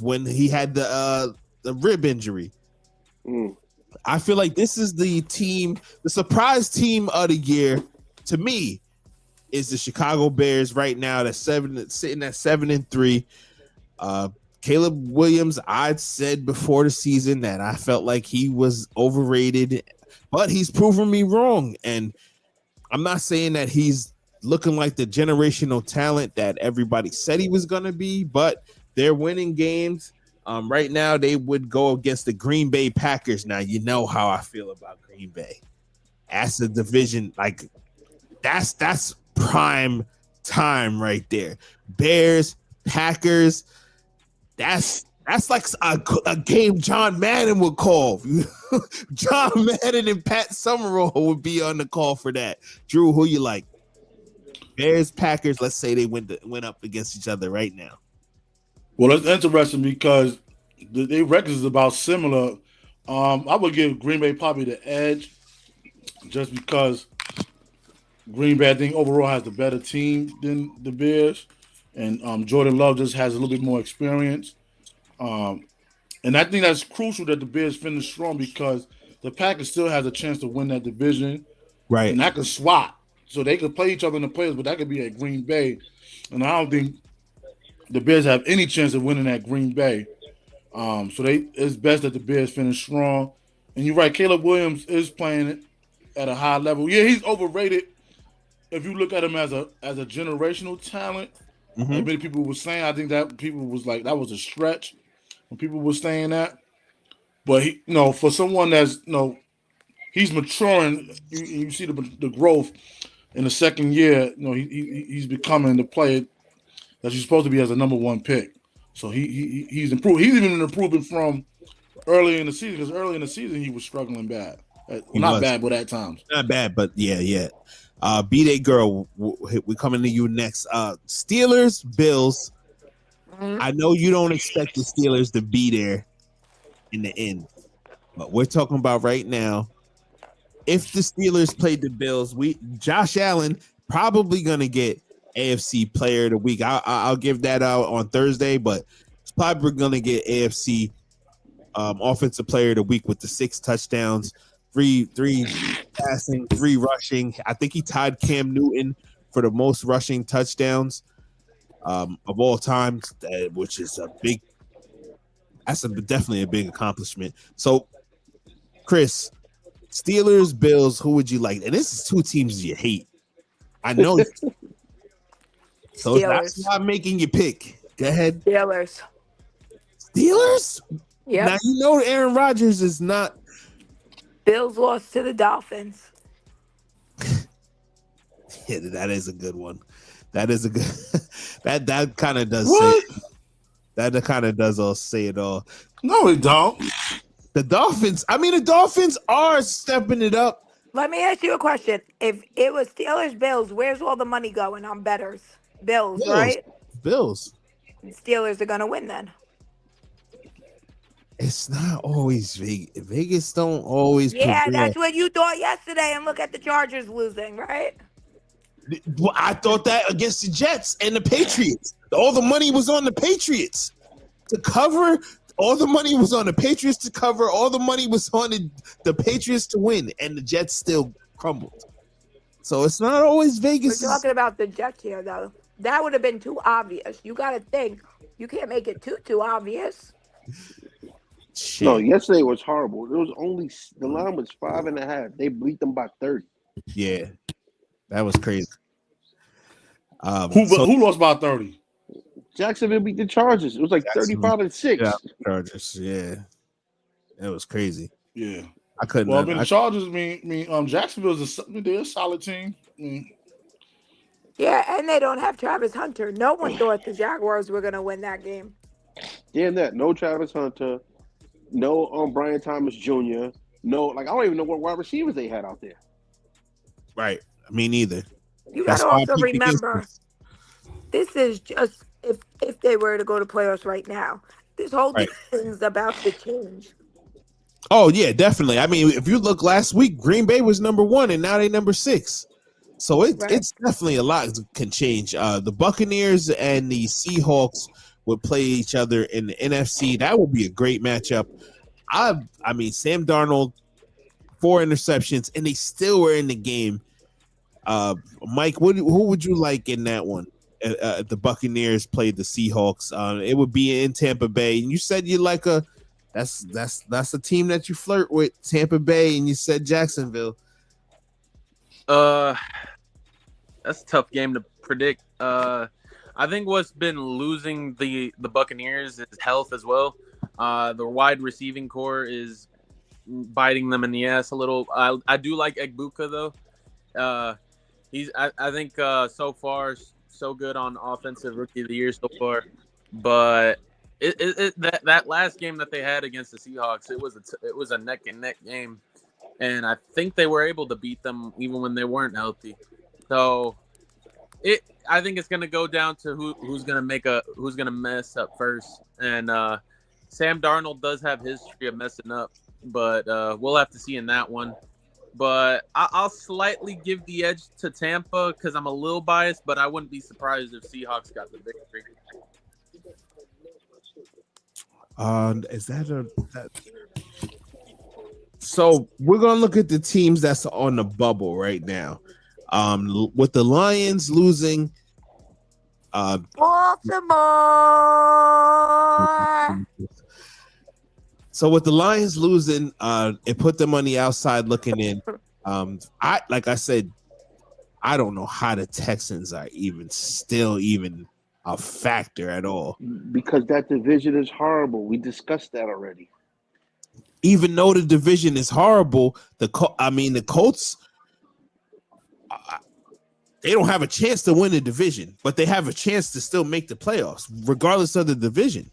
when he had the rib injury. I feel like this is the surprise team of the year to me is the Chicago Bears right now. That's sitting at 7-3. Caleb Williams, I'd said before the season that I felt like he was overrated, but he's proven me wrong. And I'm not saying that he's looking like the generational talent that everybody said he was going to be, but they're winning games. Right now, they would go against the Green Bay Packers. Now, you know how I feel about Green Bay. That's the division. Like, that's prime time right there. Bears, Packers. That's That's like a game John Madden would call. John Madden and Pat Summerall would be on the call for that. Drew, who you like? Bears, Packers. Let's say they went up against each other right now. Well, it's interesting because their records is about similar. I would give Green Bay probably the edge, just because Green Bay, I think, overall has the better team than the Bears, and Jordan Love just has a little bit more experience. And I think that's crucial that the Bears finish strong because the Packers still has a chance to win that division, Right. and that could swap. So they could play each other in the playoffs, but that could be at Green Bay. And I don't think the Bears have any chance of winning at Green Bay. So it's best that the Bears finish strong. And you're right, Caleb Williams is playing at a high level. Yeah, he's overrated. If you look at him as a generational talent, like many people were saying, I think that people was like that was a stretch when people were saying that. But he, for someone that's he's maturing. You see the growth in the second year. He's becoming the player that he's supposed to be as a number one pick. So he's improved. He's even improving from early in the season because early in the season he was struggling bad. Not bad, but at times. Not bad, but yeah. B-Day girl, we coming to you next. Steelers, Bills. I know you don't expect the Steelers to be there in the end, but we're talking about right now. If the Steelers played the Bills, Josh Allen probably gonna get AFC Player of the Week. I'll give that out on Thursday, but it's probably gonna get AFC Offensive Player of the Week with the 6 touchdowns. Three passing, 3 rushing. I think he tied Cam Newton for the most rushing touchdowns of all time, which is definitely a big accomplishment. So, Chris, Steelers, Bills, who would you like? And this is 2 teams you hate. I know. So that's why I'm making you pick. Go ahead. Steelers. Yeah. Now you know Aaron Rodgers is not. Bills lost to the Dolphins. Yeah, that is a good one. That is a good. that kind of does what? say. That kind of does all say it all. No, it don't. The Dolphins. I mean, the Dolphins are stepping it up. Let me ask you a question. If it was Steelers, Bills, where's all the money going on bettors? Bills, right? Bills. Steelers are gonna win then. It's not always Vegas. Vegas don't always. Yeah, prevail. that's what you thought yesterday. And look at the Chargers losing, right? Well, I thought that against the Jets and the Patriots. All the money was on the Patriots to cover. All the money was on the Patriots to cover. All the money was on the Patriots to win, and the Jets still crumbled. So it's not always Vegas. We're talking about the Jets here, though. That would have been too obvious. You got to think. You can't make it too obvious. Shit. No, yesterday was horrible. It was only the line was 5.5. They beat them by 30. Yeah, that was crazy. Who lost by 30? Jacksonville beat the Chargers. It was like 35-6. Yeah, Chargers. Yeah, that was crazy. Yeah, I couldn't. Well, the Chargers Jacksonville's they're a solid team. Yeah, and they don't have Travis Hunter. No one thought the Jaguars were going to win that game. Damn that. No Travis Hunter. No Brian Thomas Jr. No, I don't even know what wide receivers they had out there. Right. Me neither. You got to also remember, this is just if they were to go to playoffs right now. This whole thing is about to change. Oh, yeah, definitely. I mean, if you look last week, Green Bay was number 1, and now they're number 6. So it's definitely a lot can change. The Buccaneers and the Seahawks would play each other in the NFC. That would be a great matchup. I mean, Sam Darnold, 4 interceptions, and they still were in the game. Mike, who would you like in that one? The Buccaneers played the Seahawks. It would be in Tampa Bay, and you said you like that's a team that you flirt with, Tampa Bay, and you said Jacksonville. That's a tough game to predict. I think what's been losing the Buccaneers is health as well. The wide receiving core is biting them in the ass a little. I do like Egbuka though. I think so far so good on offensive rookie of the year so far, but That last game that they had against the Seahawks, it was a neck and neck game, and I think they were able to beat them even when they weren't healthy. So I think it's gonna go down to who's gonna mess up first, and Sam Darnold does have history of messing up, but we'll have to see in that one. But I'll slightly give the edge to Tampa because I'm a little biased, but I wouldn't be surprised if Seahawks got the victory. So we're gonna look at the teams that's on the bubble right now. With the Lions losing, Baltimore. So with the Lions losing, it put them on the outside looking in. Like I said, I don't know how the Texans are even a factor at all. Because that division is horrible. We discussed that already. Even though the division is horrible, the Colts, they don't have a chance to win the division, but they have a chance to still make the playoffs, regardless of the division.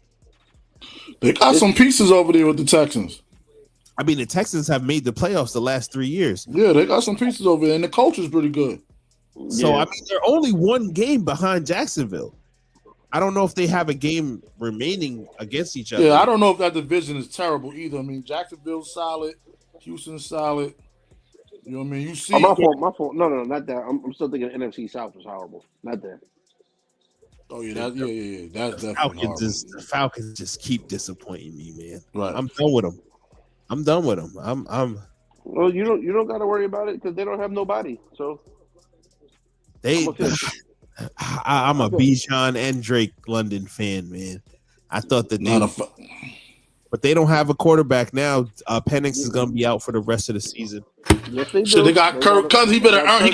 They got some pieces over there with the Texans. I mean, the Texans have made the playoffs the last 3 years. Yeah, they got some pieces over there, and the coach is pretty good. So, I mean, they're only one game behind Jacksonville. I don't know if they have a game remaining against each other. Yeah, I don't know if that division is terrible either. I mean, Jacksonville's solid, Houston's solid. You know what I mean? You see, my fault. No, not that. I'm still thinking NFC South is horrible. Not that. Oh yeah, that's definitely horrible. The Falcons just keep disappointing me, man. Right. I'm done with them. I'm. Well, you don't got to worry about it because they don't have nobody. So I'm a Bijan and Drake London fan, man. I thought that but they don't have a quarterback now. Penix is going to be out for the rest of the season. Yes, they do. So they got Kirk Cousins. He got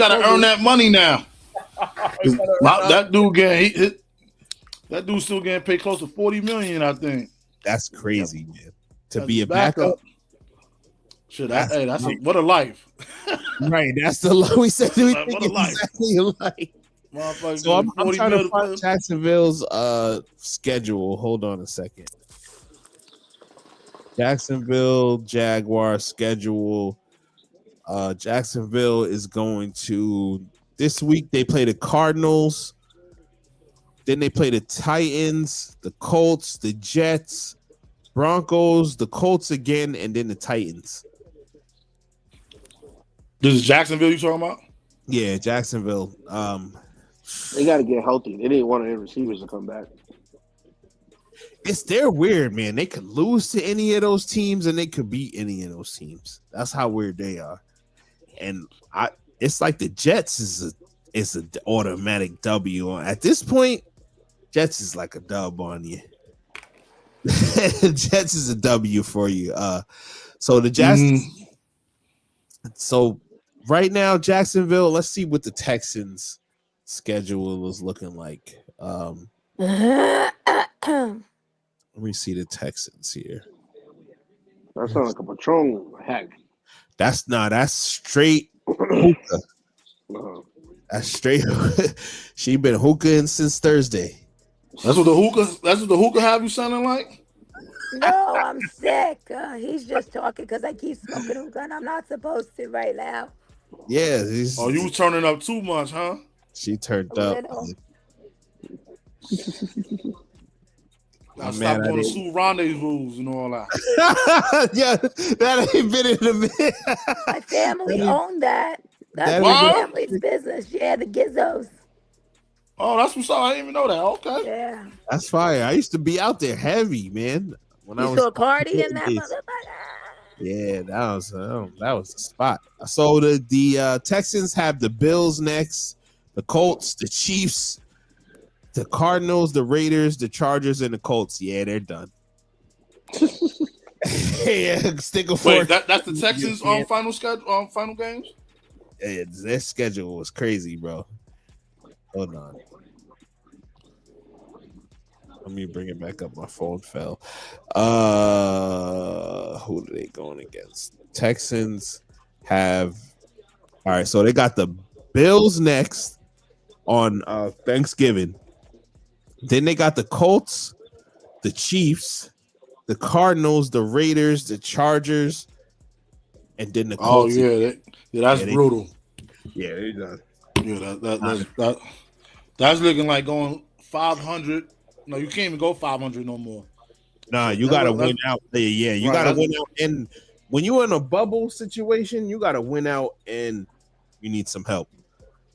to earn that money now. That dude's still getting paid close to $40 million, I think. That's crazy, man. To be a backup. Shit, what a life. Right, that's the life we said. We think What a life. exactly alike. So I'm trying to find Jacksonville's schedule. Hold on a second. Jacksonville Jaguars schedule. Jacksonville is going to this week. They play the Cardinals. Then they play the Titans, the Colts, the Jets, Broncos, the Colts again, and then the Titans. This is Jacksonville you talking about? Yeah, Jacksonville. They got to get healthy. They didn't want their receivers to come back. They're weird, man. They could lose to any of those teams, and they could beat any of those teams. That's how weird they are. And it's like the Jets is an automatic W. At this point, Jets is like a dub on you. Jets is a W for you. So the Jets. So right now, Jacksonville. Let's see what the Texans' schedule is looking like. Let me see the Texans here. That sounds like a Patron hack. That's straight hookah. That's straight. She been hookahing since Thursday. That's what the hookah have you sounding like? No, I'm sick. He's just talking because I keep smoking hookah and I'm not supposed to right now. Yeah. You was turning up too much, huh? She turned up. I stopped going to school rendezvous and all that. Yeah, that ain't been in a minute. My family owned that. That's my family's business. Yeah, the Gizzos. Oh, that's what's up. I didn't even know that. Okay. Yeah. That's fire. I used to be out there heavy, man. When I was saw Cardi in that motherfucker. Yeah, that was the spot. So the Texans have the Bills next, the Colts, the Chiefs, the Cardinals, the Raiders, the Chargers, and the Colts. Yeah, they're done. Yeah, stick a fork. Wait, that's the Texans on final schedule final games? Yeah, their schedule was crazy, bro. Hold on. Let me bring it back up. My phone fell. Who are they going against? Texans have. All right, so they got the Bills next on Thanksgiving. Then they got the Colts, the Chiefs, the Cardinals, the Raiders, the Chargers, and then the Colts. That's brutal. Yeah, they done. Yeah, that's looking like going 500. No, you can't even go 500 no more. Nah, you gotta win out. Yeah, you gotta win out. And when you're in a bubble situation, you gotta win out, and you need some help.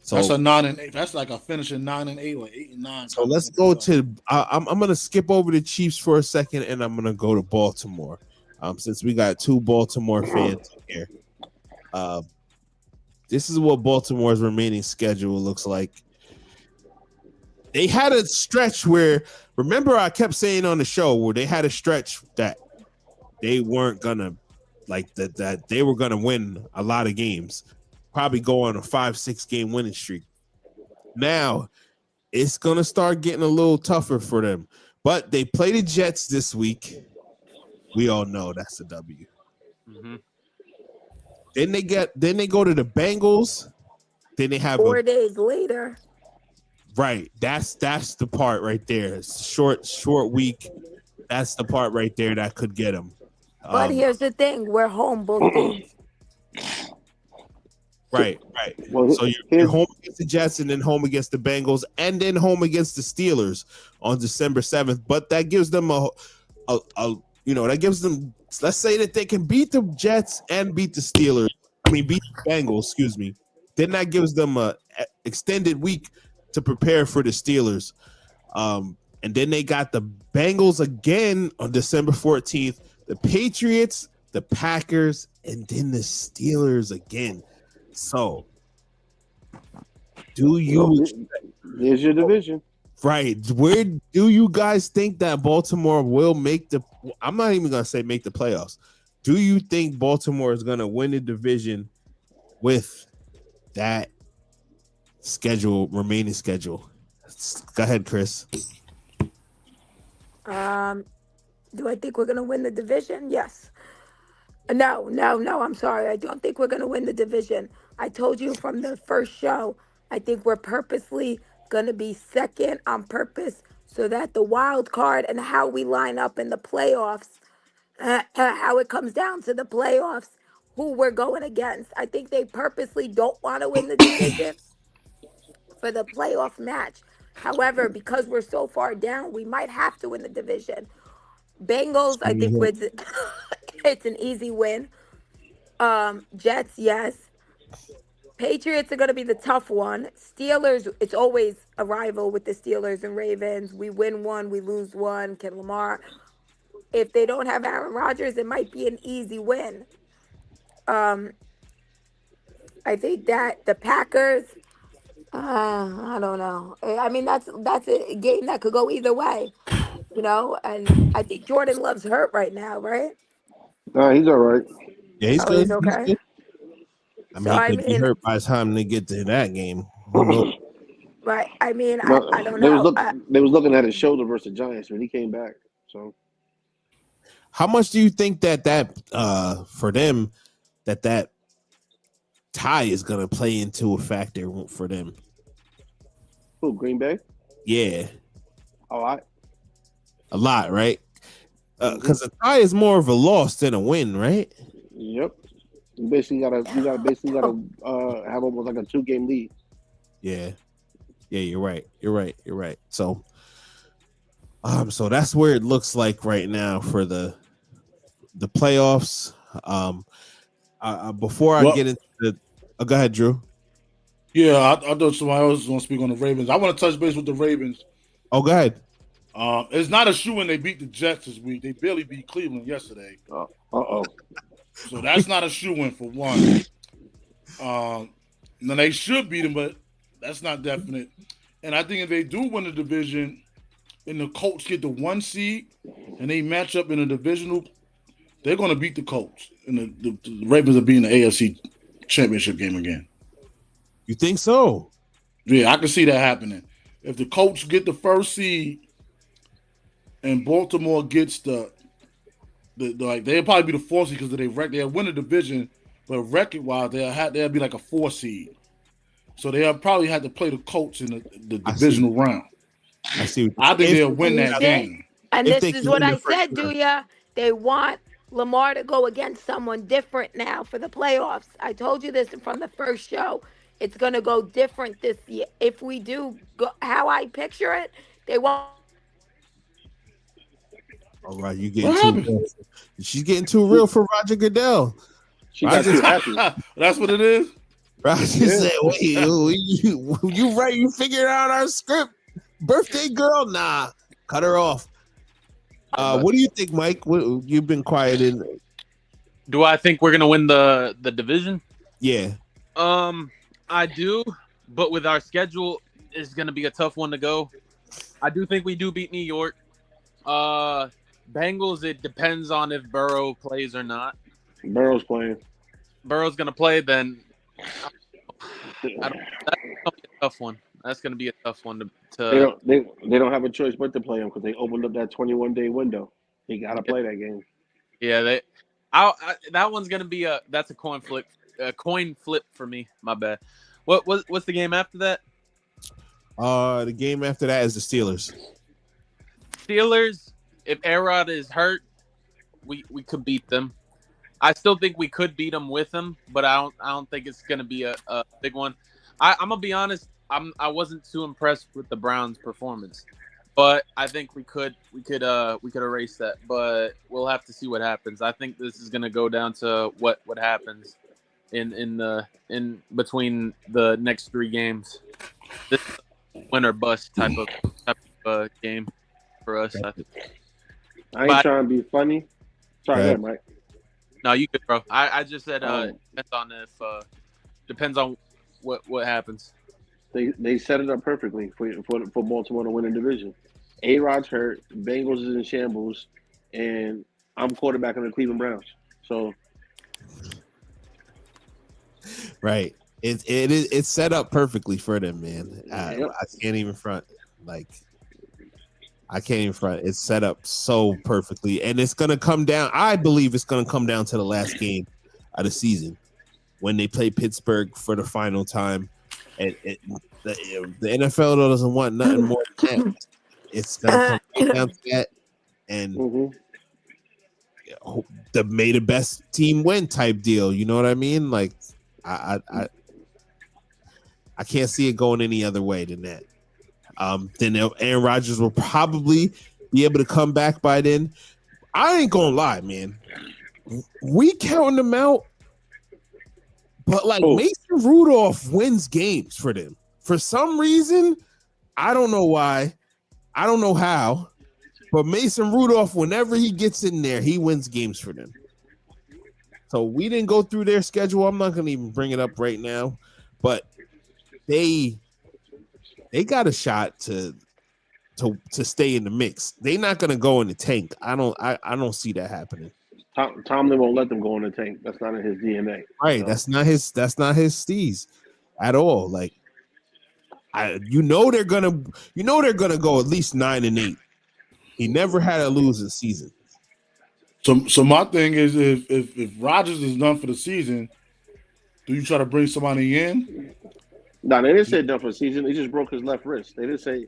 So that's a 9-8. That's like a finishing 9-8 or 8-9. So let's go to. I'm gonna skip over the Chiefs for a second, and I'm gonna go to Baltimore. Since we got two Baltimore fans here. This is what Baltimore's remaining schedule looks like. They had a stretch where, remember, I kept saying on the show where they had a stretch that they weren't gonna that they were gonna win a lot of games, probably go on a 5-6 game winning streak. Now it's gonna start getting a little tougher for them, but they play the Jets this week. We all know that's a W. Mm-hmm. Then they go to the Bengals. Then they have 4 days later. Right. That's the part right there. It's short week. That's the part right there that could get them. But here's the thing: we're home both games. Right. Well, so you're home against the Jets, and then home against the Bengals, and then home against the Steelers on December 7th. But that gives them that gives them. Let's say that they can beat the Jets and beat the Steelers. Beat the Bengals. Excuse me. Then that gives them a extended week to prepare for the Steelers. And then they got the Bengals again on December 14th, the Patriots, the Packers, and then the Steelers again. So, there's your division. Right. Where do you guys think that Baltimore will make I'm not even going to say make the playoffs. Do you think Baltimore is going to win the division with that remaining schedule? Go ahead, Chris. Do I think we're gonna win the division? Yes. No. I'm sorry. I don't think we're gonna win the division. I told you from the first show. I think we're purposely gonna be second on purpose, so that the wild card and how we line up in the playoffs, how it comes down to the playoffs, who we're going against. I think they purposely don't want to win the division for the playoff match. However, because we're so far down, we might have to win the division. Bengals, I think it's an easy win. Jets, yes. Patriots are going to be the tough one. Steelers, it's always a rival with the Steelers and Ravens. We win one, we lose one. Can Lamar? If they don't have Aaron Rodgers, it might be an easy win. I think that the Packers, I don't know. I mean, that's a game that could go either way, and I think Jordan Love's hurt right now, right? He's all right. Yeah, he's good. He's okay. He's good. He could be hurt by the time they get to that game. Who knows? Right. I mean, I don't know. They was looking at his shoulder versus the Giants when he came back. So, how much do you think that for them that tie is going to play into a factor for them? Who, Green Bay? Yeah. A lot. A lot, right? Because a tie is more of a loss than a win, right? Yep. You gotta have almost like a 2-game lead. Yeah, you're right. So, so that's where it looks like right now for the playoffs. Before I get into go ahead, Drew. Yeah, I thought somebody else was going to speak on the Ravens. I want to touch base with the Ravens. Oh, go ahead. It's not a shoe when they beat the Jets this week. They barely beat Cleveland yesterday. So that's not a shoe-in for one. Now they should beat them, but that's not definite. And I think if they do win the division and the Colts get the 1 seed and they match up in a divisional, they're going to beat the Colts. And the Ravens are beating the AFC championship game again. You think so? Yeah, I can see that happening. If the Colts get the 1st seed and Baltimore gets they'll probably be the 4th seed because they'll win the division, but record-wise, they'll be like a 4 seed. So they'll probably have to play the Colts in the divisional round. I see. I think they'll win that game. And if this they is can what win I the first said, round. Duya. They want Lamar to go against someone different now for the playoffs. I told you this from the first show. It's going to go different this year. If we do go, how I picture it, they want. All right, you getting What too happened? real. She's getting too real for Roger Goodell. She got Roger, too happy. That's what it is. Roger Yeah. said, "Wait, you right? You figured out our script, birthday girl? Nah, cut her off." What do you think, Mike? You've been quiet in. Do I think we're gonna win the division? Yeah, I do, but with our schedule, it's gonna be a tough one to go. I do think we do beat New York. Bengals, it depends on if Burrow plays or not. Burrow's playing. Burrow's gonna play, then I don't. That's gonna be a tough one. That's gonna be a tough one to. They don't have a choice but to play him because they opened up that 21-day window. He got to play that game. Yeah, that one's gonna be that's a coin flip for me. My bad. What's the game after that? the game after that is the Steelers. Steelers. If A-Rod is hurt, we could beat them. I still think we could beat them with him, but I don't think it's gonna be a big one. I'm gonna be honest. I wasn't too impressed with the Browns' performance, but I think we could erase that. But we'll have to see what happens. I think this is gonna go down to what happens in between the next 3 games. This is a win or bust type of game for us. I think. I ain't trying to be funny. Sorry, Right. Mike. No, you good, bro. I just said depends on what happens. They set it up perfectly for Baltimore to win a division. A-Rod's hurt, Bengals is in shambles, and I'm quarterbacking the Cleveland Browns. So Right. It's set up perfectly for them, man. I Yep. can't even front. I can't even front. It's set up so perfectly, and it's gonna come down. I believe it's gonna come down to the last game of the season when they play Pittsburgh for the final time. And the NFL doesn't want nothing more than that. It's gonna come down to that, and may the best team win type deal. You know what I mean? Like I can't see it going any other way than that. Then Aaron Rodgers will probably be able to come back by then. I ain't gonna lie, man. We counting them out, but Mason Rudolph wins games for them. For some reason, I don't know why. I don't know how, but Mason Rudolph, whenever he gets in there, he wins games for them. So we didn't go through their schedule. I'm not gonna even bring it up right now, but they got a shot to stay in the mix. They're not gonna go in the tank. I don't see that happening. Tomlin won't let them go in the tank. That's not in his DNA. Right. So. That's not his steez at all. Like they're gonna go at least 9-8. He never had a losing season. So my thing is if Rodgers is done for the season, do you try to bring somebody in? No, they didn't say done for the season. He just broke his left wrist. They didn't say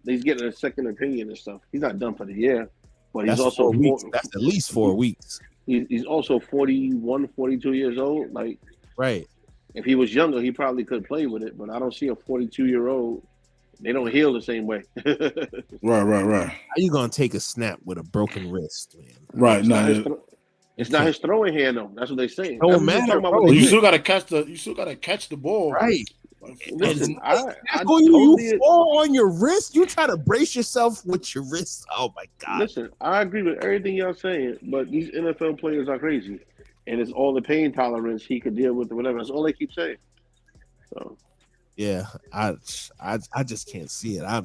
he's getting a second opinion and stuff. He's not done for the year, but he's That's also 4 weeks. That's at least 4 weeks. He's also 41, 42 years old. Like, right. If he was younger, he probably could play with it, but I don't see a 42-year-old. They don't heal the same way. Right. How you gonna take a snap with a broken wrist, man? Right. It's not his throwing hand though. That's what they say. Don't matter, bro. You still gotta catch the ball. Right. Listen, you fall on your wrist. You try to brace yourself with your wrist. Oh my god. Listen, I agree with everything y'all saying, but these NFL players are crazy, and it's all the pain tolerance he could deal with or whatever. That's all they keep saying. So. Yeah, I just can't see it. I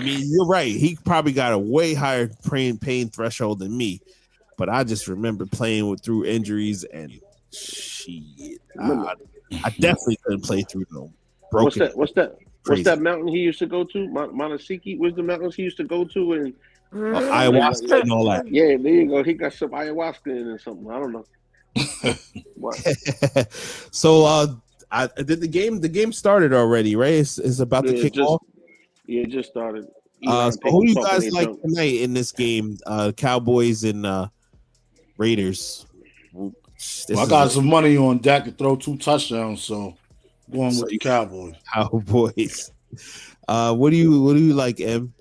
mean, you're right. He probably got a way higher pain threshold than me, but I just remember playing through injuries and shit. I definitely couldn't play through no broken. What's that mountain he used to go to? Montesiki? Where's the mountains he used to go to? And ayahuasca and all that. Yeah, there you go. He got some ayahuasca in or something. I don't know. So did the game started already, right? It's about to kick off. Yeah, it just started. Elon So who Pickens you talking guys their like junk. tonight in this game? Cowboys and Raiders. This I is got some money on Dak to throw 2 touchdowns, so going So with the you- Cowboys. Cowboys. What do you like, M?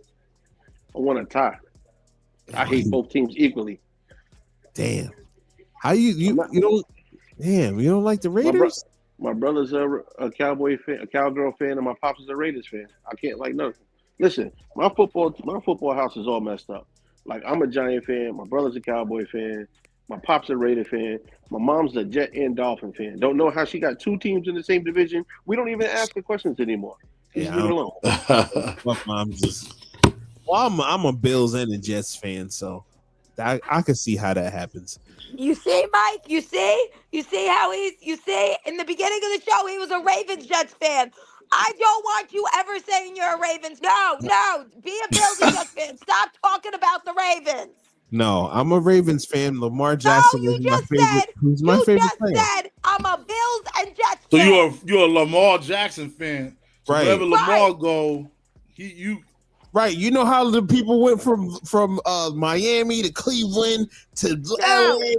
I want a tie. I hate both teams equally. Damn. How you I'm not- you don't damn, you don't like the My, Raiders? my brother's a Cowboy fan, a Cowgirl fan, and my pops is a Raiders fan. I can't like nothing. Listen, my football house is all messed up. Like I'm a Giant fan, my brother's a Cowboy fan, my pop's a Raider fan, my mom's a Jet and Dolphin fan. Don't know how she got 2 teams in the same division. We don't even ask her questions anymore. Just Yeah, leave it alone. Fuck, I'm just well, I'm a Bills and a Jets fan, so I could see how that happens. You see, Mike? You see how you see in the beginning of the show, he was a Ravens Jets fan. I don't want you ever saying you're a Ravens. No, be a Bills and Jets fan. Stop talking about the Ravens. No, I'm a Ravens fan. Lamar No, Jackson you is my just favorite. said, He's my favorite player. I'm a Bills and Jets So fan. you're a Lamar Jackson fan. So Right. wherever Lamar go, you Right, you know how the people went from Miami to Cleveland to LA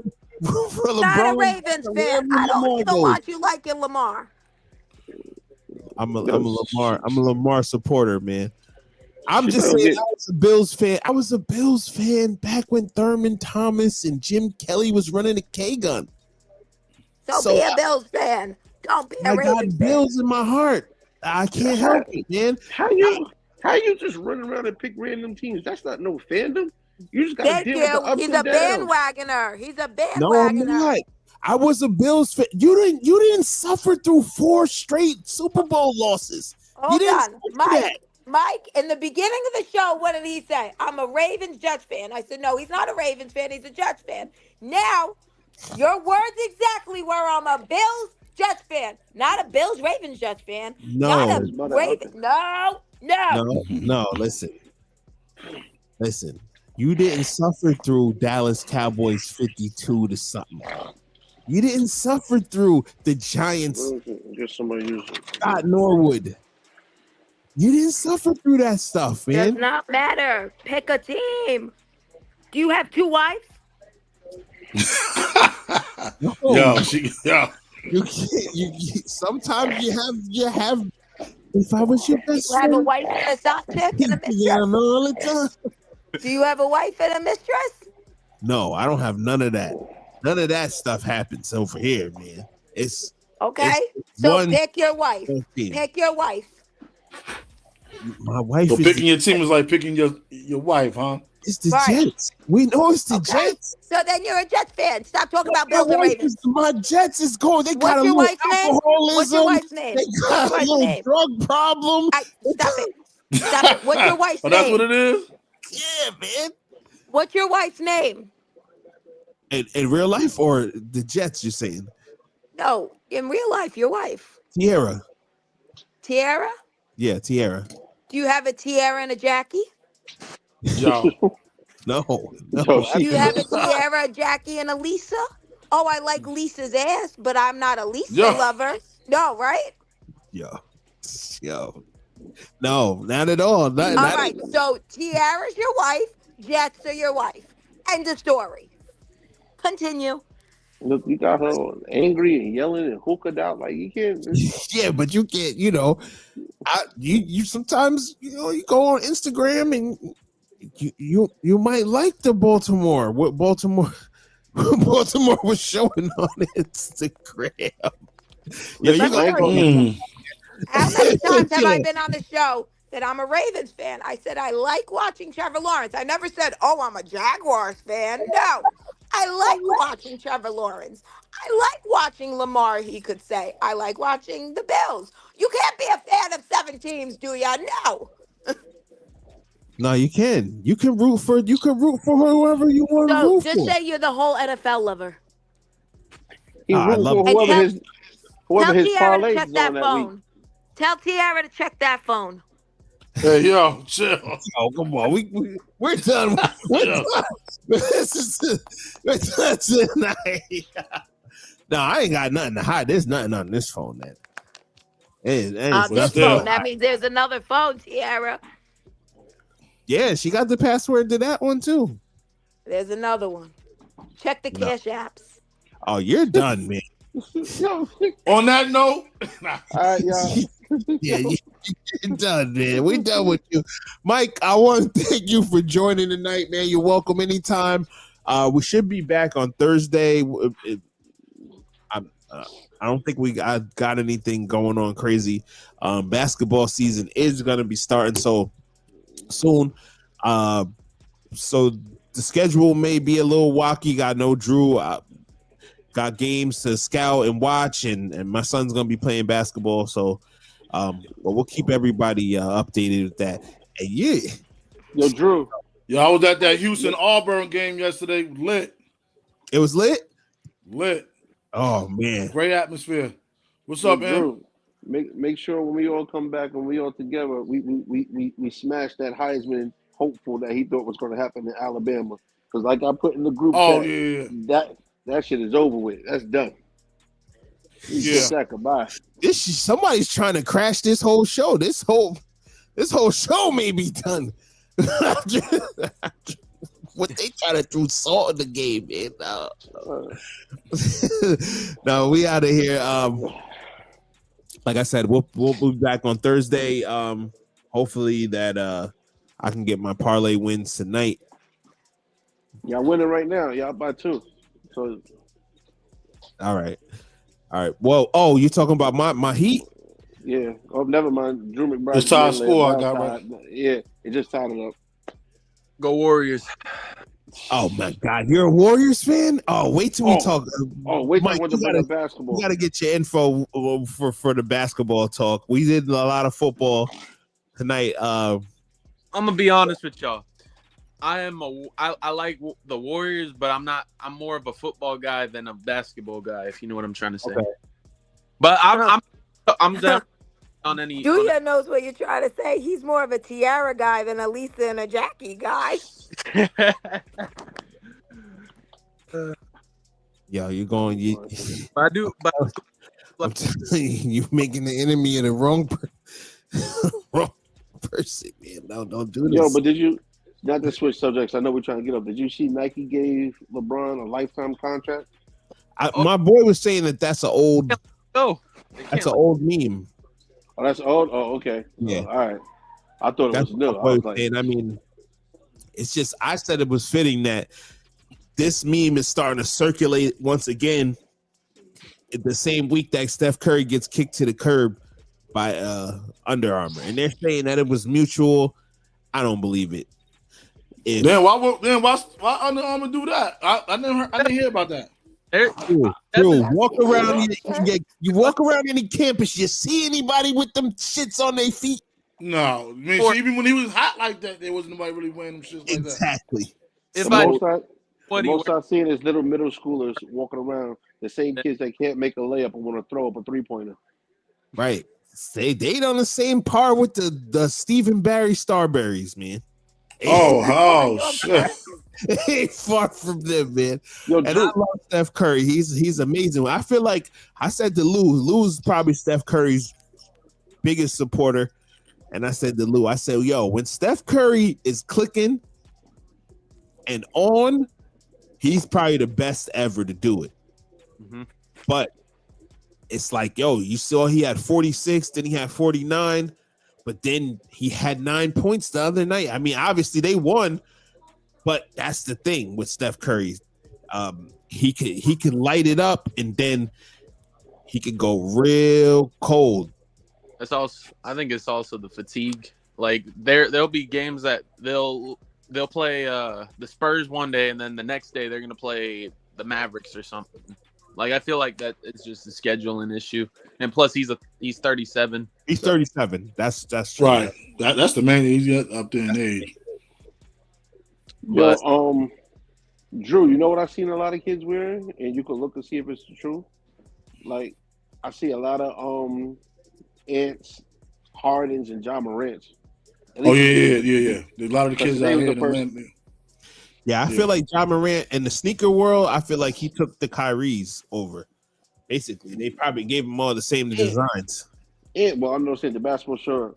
for LeBron. Not a Ravens fan. Wherever I don't Lamar even goes. want you liking Lamar. I'm a Lamar supporter, man. I'm Shit, just don't saying get- I was a Bills fan. I was a Bills fan back when Thurman Thomas and Jim Kelly was running the K gun. So be a Bills fan. Don't be a I got Ravens fan. Bills in my heart. I can't help it, man. How you just run around and pick random teams? That's not no fandom. You just gotta Thank deal with the you. ups He's and a downs. bandwagoner. He's a No, I'm bandwagoner. not. I was a Bills fan. You didn't suffer through 4 straight Super Bowl losses. Hold didn't on, suffer that. Mike, in the beginning of the show, what did he say? I'm a Ravens Jets fan. I said, no, he's not a Ravens fan. He's a Jets fan. Now, your words exactly were I'm a Bills Jets fan, not a Bills Ravens Jets fan. No. Not a Raven. No. Listen. You didn't suffer through Dallas Cowboys 52 to something. You didn't suffer through the Giants, Get somebody use it. Scott Norwood. You didn't suffer through that stuff, Does man. not matter. Pick a team. Do you have 2 wives? No. You can't. Sometimes you have. If I was your best You have a friend, wife and a sock chick and a mistress? yeah, all the time. Do you have a wife and a mistress? No, I don't have none of that. None of that stuff happens over here, man. It's Okay. it's So one pick your wife. team. Pick your wife. My wife So is picking your team is like picking your wife, huh? it's the Right. Jets. We know it's the Okay. Jets. So then you're a Jets fan. Stop talking about My Bills and wife Ravens. my Jets is going. They got What's a your little wife's name? alcoholism. What's your wife's name? They What's got your a wife's little name? drug problem. Stop it. Stop it. What's your wife's Oh, that's name? what it is? Yeah, man. What's your wife's name? In real life or the Jets? You're saying No, in real life, your wife. Tiara? Tiara? Yeah, Tiara. Do you have a Tiara and a Jackie? Yo. No. Yo, Do you have a Tiara, a Jackie, and a Lisa? Oh, I like Lisa's ass, but I'm not a Lisa Yeah. lover. No, right? Yo. No, not at all. All right. So Tiara's your wife. Jets are your wife. End of story. Continue. Look, you got her angry and yelling and hooked out like you can't. Yeah, but you can't. You sometimes you go on Instagram and you might like the Baltimore. What Baltimore was showing on Instagram. Yeah, you Let me go. tell you. Mm. How many times have I been on the show that I'm a Ravens fan? I said I like watching Trevor Lawrence. I never said, oh, I'm a Jaguars fan. No, I like watching Trevor Lawrence. I like watching Lamar, he could say. I like watching the Bills. You can't be a fan of 7 teams, do ya? No. No, you can. You can root for whoever you want to So root just for. say you're the whole NFL lover. He's I rooting love for it. whoever Tell his Tiara to parlays check is that on that phone. week. Tell Tiara to check that phone. Hey, yo, chill. Oh, come on. We're done. We're Yeah. done. We're done tonight. No, I ain't got nothing to hide. There's nothing on this phone, man. This that's phone. it. That means there's another phone, Tiara. Yeah, she got the password to that one too. There's another one. Check the No. cash apps. Oh, you're done, man. Yo, On that note, all right, y'all. Yeah, you're done, man. We done with you, Mike. I want to thank you for joining tonight, man. You're welcome anytime. We should be back on Thursday. I don't think we got anything going on crazy. Basketball season is going to be starting so soon. So the schedule may be a little wacky. Got no Drew. Got games to scout and watch, and my son's going to be playing basketball. So, but we'll keep everybody updated with that. And yeah, Yo, Drew. I was at that Houston Auburn game yesterday. Lit. it was lit. Lit. Oh man, Great atmosphere. What's Yo, up, man? Drew. Make sure when we all come back and we all together, we smash that Heisman hopeful that he thought was going to happen in Alabama. Because like I put in the group Oh, chat, yeah. that shit is over with. That's done. Yeah. That goodbye. Somebody's trying to crash this whole show. This whole show may be done. What they trying to throw salt in the game, man? No, we out of here. Like I said, we'll be back on Thursday. Hopefully that I can get my parlay wins tonight. Y'all winning right now. Y'all by 2. So All right. Well, you're talking about my Heat? yeah. Oh, never mind. Drew McBride. It's tied score. I got right. Yeah, it just tied it up. Go Warriors. Oh my God, you're a Warriors fan? Oh, wait till we talk. Wait till Mike, we you talk basketball. You got to get your info for the basketball talk. We did a lot of football tonight. I'm gonna be honest with y'all. I like the Warriors, but I'm more of a football guy than a basketball guy, if you know what I'm trying to say. Okay. But I'm definitely on any. Julia knows what you're trying to say. He's more of a tiara guy than a Lisa and a Jackie guy. Yo, you're going. I do, but I'm telling you, you're making the enemy of the wrong person, man. No, don't do this. Yo, but did you? Not to switch subjects. I know we're trying to get up. Did you see Nike gave LeBron a lifetime contract? My boy was saying that's an old. Oh, That's an old meme. Oh, that's old. Oh, okay. Yeah. All right. I thought it was new. I was like, I mean, it's just I said it was fitting that this meme is starting to circulate once again. The same week that Steph Curry gets kicked to the curb by Under Armour, and they're saying that it was mutual. I don't believe it. Why Under Armour do that? I didn't hear about that. True. Walk around. You walk around any campus. You see anybody with them shits on their feet? No, man. Even when he was hot like that, there wasn't nobody really wearing them shits like that. Exactly. The most I've seen is little middle schoolers walking around, the same kids that can't make a layup and want to throw up a 3-pointer. Right. They on the same par with the Stephen Barry Starberries, man. Shit. Ain't far from them, man. Yo, and I love Steph Curry. He's amazing. I feel like I said to Lou's probably Steph Curry's biggest supporter. And I said to Lou, I said, yo, when Steph Curry is clicking and on, he's probably the best ever to do it. Mm-hmm. But it's like, yo, you saw he had 46, then he had 49, but then he had 9 points the other night. I mean, obviously they won, but that's the thing with Steph Curry. He can light it up, and then he can go real cold. That's also, I think it's also the fatigue. Like there'll be games that they'll play the Spurs one day, and then the next day they're gonna play the Mavericks or something. Like I feel like that it's just a scheduling issue, and plus he's 37. He's 37. That's true. Right. That's the man. He's up there in age. But Drew, you know what I've seen a lot of kids wearing, and you can look and see if it's true. Like I see a lot of Ants, Hardens, and John Morant's. Oh yeah. A lot of the kids out here. I feel like John Morant in the sneaker world, I feel like he took the Kyrie's over. Basically, they probably gave him all the same designs. well, I'm not saying the basketball. Sure,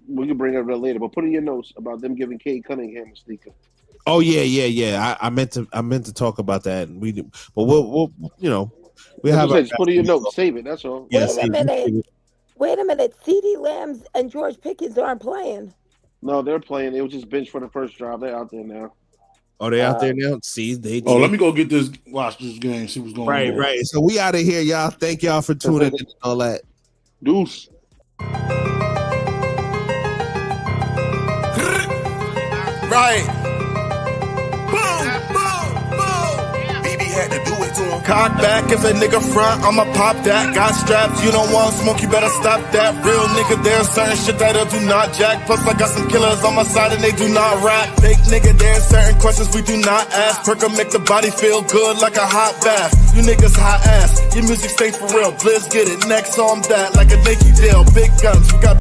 we can bring it up later. But put in your notes about them giving Cade Cunningham a sneaker. Oh yeah. I meant to talk about that. We did, but we'll we That's have. what I said. Just put in your notes. Save it. That's all. Yeah, Wait a minute. CeeDee Lamb and George Pickens aren't playing. No, they're playing. They were just benched for the first drive. They're out there now. Oh, they out there now. See, they. Oh, let me go get this. Watch this game. See what's going on. Right. So we out of here, y'all. Thank y'all for tuning in and all that. Deuce. Right. Boom, boom, boom. BB had to do it to him. Cock back if a nigga front, I'ma pop that. Got straps, you don't want smoke, you better stop that. Real nigga, there's certain shit that I do not jack. Plus I got some killers on my side and they do not rap. Fake nigga, there's certain questions we do not ask. Perker make the body feel good like a hot bath. You niggas hot ass, your music stay for real. Blizz get it, next on that like a Nike deal. Big guns, we got